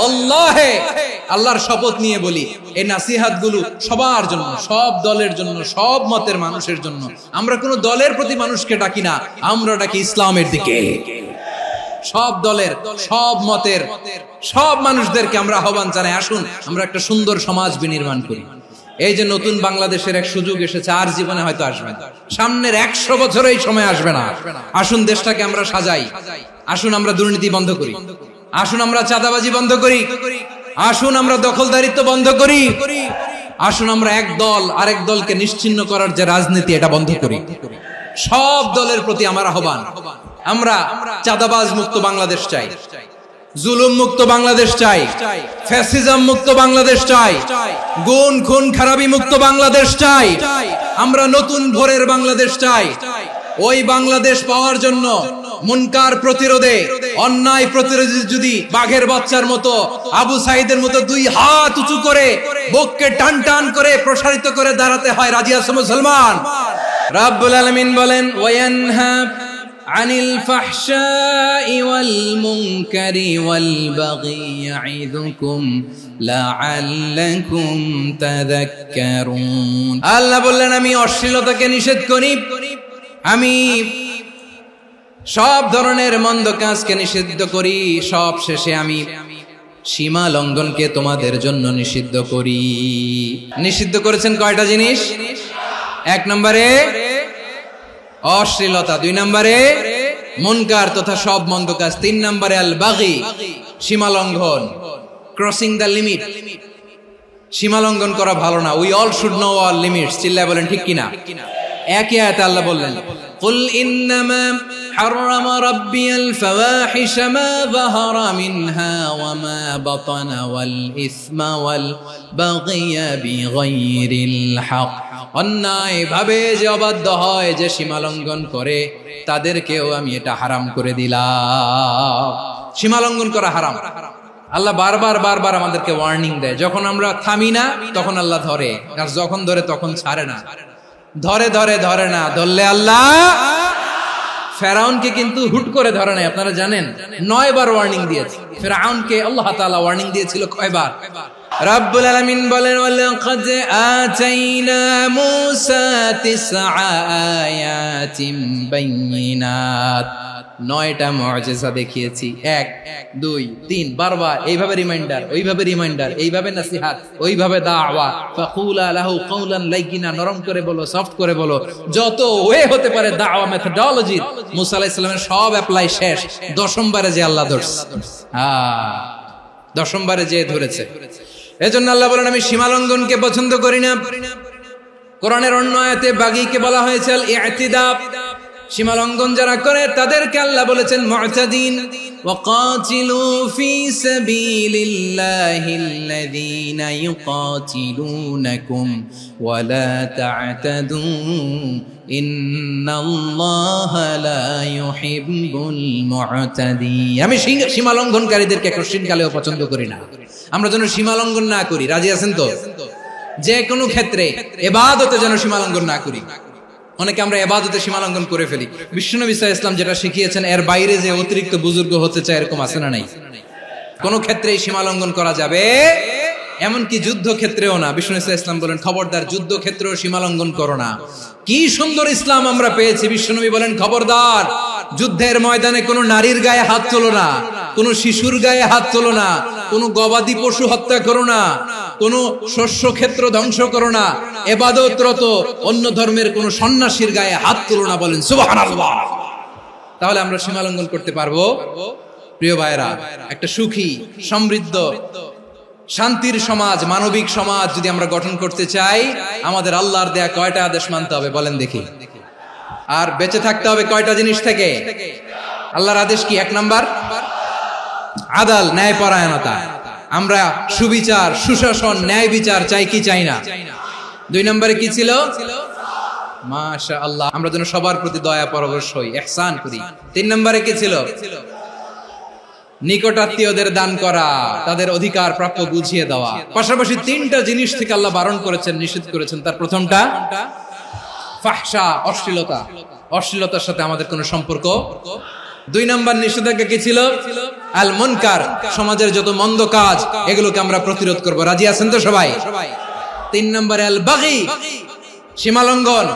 Speaker 1: আল্লাহর শপথ নিয়ে বলি, এই নাসিহাত গুলো সবার জন্য, সব দলের জন্য, সব মতের মানুষের জন্য। আমরা কোনো দলের প্রতি মানুষকে ডাকি না, আমরা ডাকি ইসলামের দিকে। সব দলের, সব মতের, সব মানুষদেরকে আমরা আহ্বান জানাই, আসুন আমরা একটা সুন্দর সমাজ বিনির্মাণ করি। এই যে নতুন বাংলাদেশের এক সুযোগ এসেছে, আর জীবনে হয়তো আসবে না, সামনের 100 বছর এই সময় আসবে না। আসুন দেশটাকে আমরা সাজাই, আসুন আমরা দুর্নীতি বন্ধ করি, আসুন আমরা চাঁদাবাজি বন্ধ করি, আসুন আমরা দখলদারিত্ব বন্ধ করি, আসুন আমরা এক দল আরেক দলকে নিশ্চিহ্ন করার যে রাজনীতি, এটা বন্ধ করি। সব দলের প্রতি আমার আহ্বান, আমরা চাঁদাবাজ মুক্ত বাংলাদেশ চাই, জুলুম মুক্ত বাংলাদেশ চাই, ফ্যাসিজম মুক্ত বাংলাদেশ চাই, গুণ খুন খারাপি মুক্ত বাংলাদেশ চাই, আমরা নতুন ভোরের বাংলাদেশ চাই। ওই বাংলাদেশ পাওয়ার জন্য মুনকার প্রতিরোধে, অন্যায় প্রতিরোধে যদি বাঘের বাচ্চার মতো, আবু সাইদের মতো দুই হাত উঁচু করে বুককে টান টান করে প্রসারিত করে দাঁড়াতে হয়, রাজি আছো মুসলমান? রাব্বুল আলামিন বলেন ওয়ায়ানহা আনিল ফাহশাই ওয়াল মুনকারি ওয়াল বাগি ইয়াইদুকুম লাআল্লাকুম তাযাক্কারুন। আল্লাহ বললেন আমি অশ্লীলতাকে নিষেধ করি, আমি সব ধরনের মন্দ কাজকে নিষিদ্ধ করি, সব শেষে আমি সীমা লঙ্ঘনকে তোমাদের জন্য নিষিদ্ধ করি। নিষিদ্ধ করেছেন কয়টা জিনিস? 1 নম্বরে অশ্লীলতা, 2 নম্বরে মুনকার তথা সব মন্দ কাজ, 3 নম্বরে আল বাগি সীমা লঙ্ঘন, ক্রসিং দ্য লিমিট। সীমা লঙ্ঘন করা ভালো না। We all should know our limits. চিল্লায় বলেন ঠিক কিনা? একই আয়াতে আল্লাহ বললেন কুল ইন্নামা হারামা রাব্বিয়াল ফাওয়াহিশা মা যাহারা মিনহা ওয়া মা বাতানা ওয়াল ইসমা ওয়াল বাগিয়া বিগাইরিল হক। অন্যায় ভাবে যে অবাধ্য হয়, যে সীমা লঙ্ঘন করে, তাদেরকেও আমি এটা হারাম করে দিলাম। সীমা লঙ্ঘন করা হারাম। আল্লাহ বারবার বারবার আমাদেরকে ওয়ার্নিং দেয়। যখন আমরা থামি না তখন আল্লাহ ধরে, আর যখন ধরে তখন ছাড়ে না। ধরে ধরে ধরে না, ধরলে আল্লাহ। ফেরাউনকে কিন্তু হুট করে ধরে নাই, আপনারা জানেন 9 বার ওয়ার্নিং দিয়েছে। ফেরাউনকে আল্লাহ তাআলা ওয়ার্নিং দিয়েছিল কয়বার? রাব্বুল আলামিন বলেন ওয়ালাকাদ আতাইনা মূসা 9 আয়াতিন বাইয়িনাত। 9টা মুআজিজা দেখিয়েছি। 1 2 3 বারবার এইভাবে রিমাইন্ডার, ওইভাবে রিমাইন্ডার, এইভাবে নসিহত, ওইভাবে দাওয়া। ফাকুলা লাহু কাওলান লাইয়িনা, নরম করে বলো, সফট করে বলো, যত ওয়ে হতে পারে দাওয়া মেথডোলজি। মুসা আলাইহিস সালামের সব অ্যাপ্লাই শেষ। 10ম বারে যে আল্লাহ ধরছে, 10ম বারে যে ধরেছে। এজন্য আল্লাহ বলেন আমি সীমা লঙ্ঘনকে পছন্দ করি না। কোরআনের অন্য আয়াতে বাগীকে বলা হয়েছে আল ইতিদা। সীমা লঙ্ঘন যারা করে তাদেরকে আল্লাহ বলেছেন মুতাদিন। ওয়াকাতিলু ফি সাবিলিল্লাহিল্লাযীনা ইউকাতিলুনাকুম ওয়া লা তা'তাদু ইন্নাল্লাহা লা ইউহিব্বুল মুতাদিন। আমি সীমা লঙ্ঘনকারীদেরকে কোশ্চিনকালেও পছন্দ করি না। আমরা যেন সীমা লঙ্ঘন না করি, রাজি আছেন তো? যে কোনো ক্ষেত্রে ইবাদতে যেন সীমা লঙ্ঘন না করি। অনেকে আমরা ইবাদতে সীমা লঙ্ঘন করে ফেলি। বিশ্বনবী সাল্লাল্লাহু আলাইহি ওয়াসাল্লাম যেটা শিখিয়েছেন এর বাইরে যে অতিরিক্ত বুজুর্গ হতে চায়, এরকম আছে না নাই? কোন ক্ষেত্রেই সীমা লঙ্ঘন করা যাবে, এমনকি যুদ্ধ ক্ষেত্রেও না। বিশ্বনবী সাল্লাল্লাহু আলাইহি ওয়াসাল্লাম বলেন খবরদার যুদ্ধ ক্ষেত্রেও সীমা লঙ্ঘন করো না। কি সুন্দর ইসলাম আমরা পেয়েছি। বিশ্বনবী বলেন খবরদার যুদ্ধের ময়দানে কোনো নারীর গায়ে হাত তোলো না, কোনো শিশুর গায়ে হাত তোলো না, কোনো গবাদি পশু হত্যা করো না, কোনো শস্য ক্ষেত্র ধ্বংস করো না, ইবাদতরত অন্য ধর্মের কোনো সন্ন্যাসীর গায়ে হাত তোলো না। বলেন সুবহানাল্লাহ। তাহলে আমরা সীমা লঙ্ঘন করতে পারবো? প্রিয় ভাইরা, একটা সুখী, সমৃদ্ধ, শান্তির সমাজ, মানবিক সমাজ যদি আমরা গঠন করতে চাই, আমাদের আল্লাহর দেয়া কয়টা আদেশ মানতে হবে বলেন দেখি? আর বেঁচে থাকতে হবে কয়টা জিনিস থেকে? আল্লাহর আদেশ কি? 1 নাম্বার আদাল, ন্যায়পরায়ণতা। আমরা সুবিচার, সুশাসন, ন্যায় বিচার চাই কি চাই না? 2 নম্বরে কি ছিল? মাশাআল্লাহ, আমরা যেন সবার প্রতি দয়া পরবশ হই, ইহসান করি। 3 নম্বরে কি ছিল? নিকটাত্মীয়দের দান করা, তাদের অধিকার প্রাপ্য বুঝিয়ে দেওয়া। পাশাপাশি 3টা জিনিস থেকে আল্লাহ বারণ করেছেন, নিষেধ করেছেন। তার প্রথমটা ফাহশা, অশ্লীলতা। অশ্লীলতার সাথে আমাদের কোনো সম্পর্ক। 2 নম্বর নিষেধাজ্ঞা কি ছিল? আল মুনকার, সমাজের যত মন্দ কাজ এগুলোকে আমরা প্রতিরোধ করব। রাজি আছেন তো সবাই? 3 নম্বরে আল বাগী, সীমালঙ্ঘন।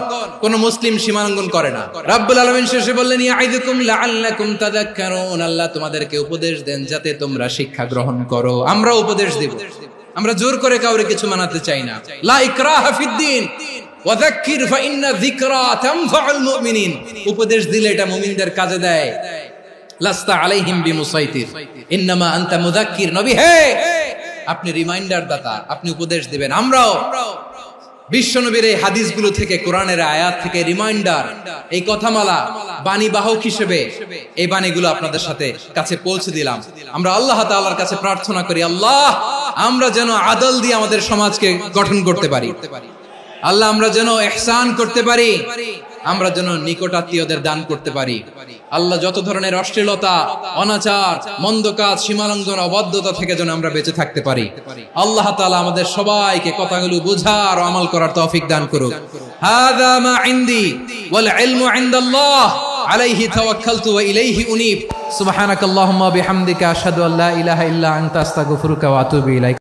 Speaker 1: কোন মুসলিম সীমালঙ্ঘন করে না। রাব্বুল আলামিন শেষে বললেন ইয়াইদুকুম লাআল্লাকুম তাযাক্কারুন। আল্লাহ তোমাদেরকে উপদেশ দেন যাতে তোমরা শিক্ষা গ্রহণ করো। আমরা উপদেশ দেব, আমরা জোর করে কাউরে কিছু মানাতে চাই না। লা ইকরাহা ফিদ্দিন ওয়াযাক্কির ফাইন্না যিকরা তানফাউল মুমিনিন। উপদেশ দিলে এটা মুমিনদের কাজে দেয়। লাস্তা আলাইহিম বিমুসাইতির ইন্নামা আনতা মুযাক্কির। নবী হে, আপনি রিমাইন্ডার দাতা, আপনি উপদেশ দিবেন। আমরাও বিশ্বনবীর এই হাদিসগুলো থেকে, কোরআনের আয়াত থেকে রিমাইন্ডার, এই কথামালা বাণী বাহক হিসেবে এই বাণীগুলো আপনাদের সাথে কাছে পৌঁছে দিলাম। আমরা আল্লাহ তাআলার কাছে প্রার্থনা করি, আল্লাহ আমরা যেন আদল দিয়ে আমাদের সমাজকে গঠন করতে পারি। আল্লাহ আমরা যেন ইহসান করতে পারি। আমরা যেন নিকটাত্মীয়দের দান করতে পারি। আল্লাহ যত ধরনের অশ্লীলতা, অনাচার, মন্দ কাজ, সীমালঙ্ঘন, অবাধ্যতা থেকে যেন আমরা বেঁচে থাকতে পারি। আল্লাহ তাআলা আমাদের সবাইকে কথাগুলো বুঝার ও আমল করার তৌফিক দান করুক। হাযা মা ইনদি ওয়াল ইলমু ইনদাল্লাহ আলাইহি তাওয়াক্কালতু ওয়া ইলাইহি উনীব। সুবহানাকাল্লাহুম্মা বিহামদিকা আশহাদু আল্লা ইলাহা ইল্লা আনতা আস্তাগফিরুকা ওয়া আতুবু ইলাইক।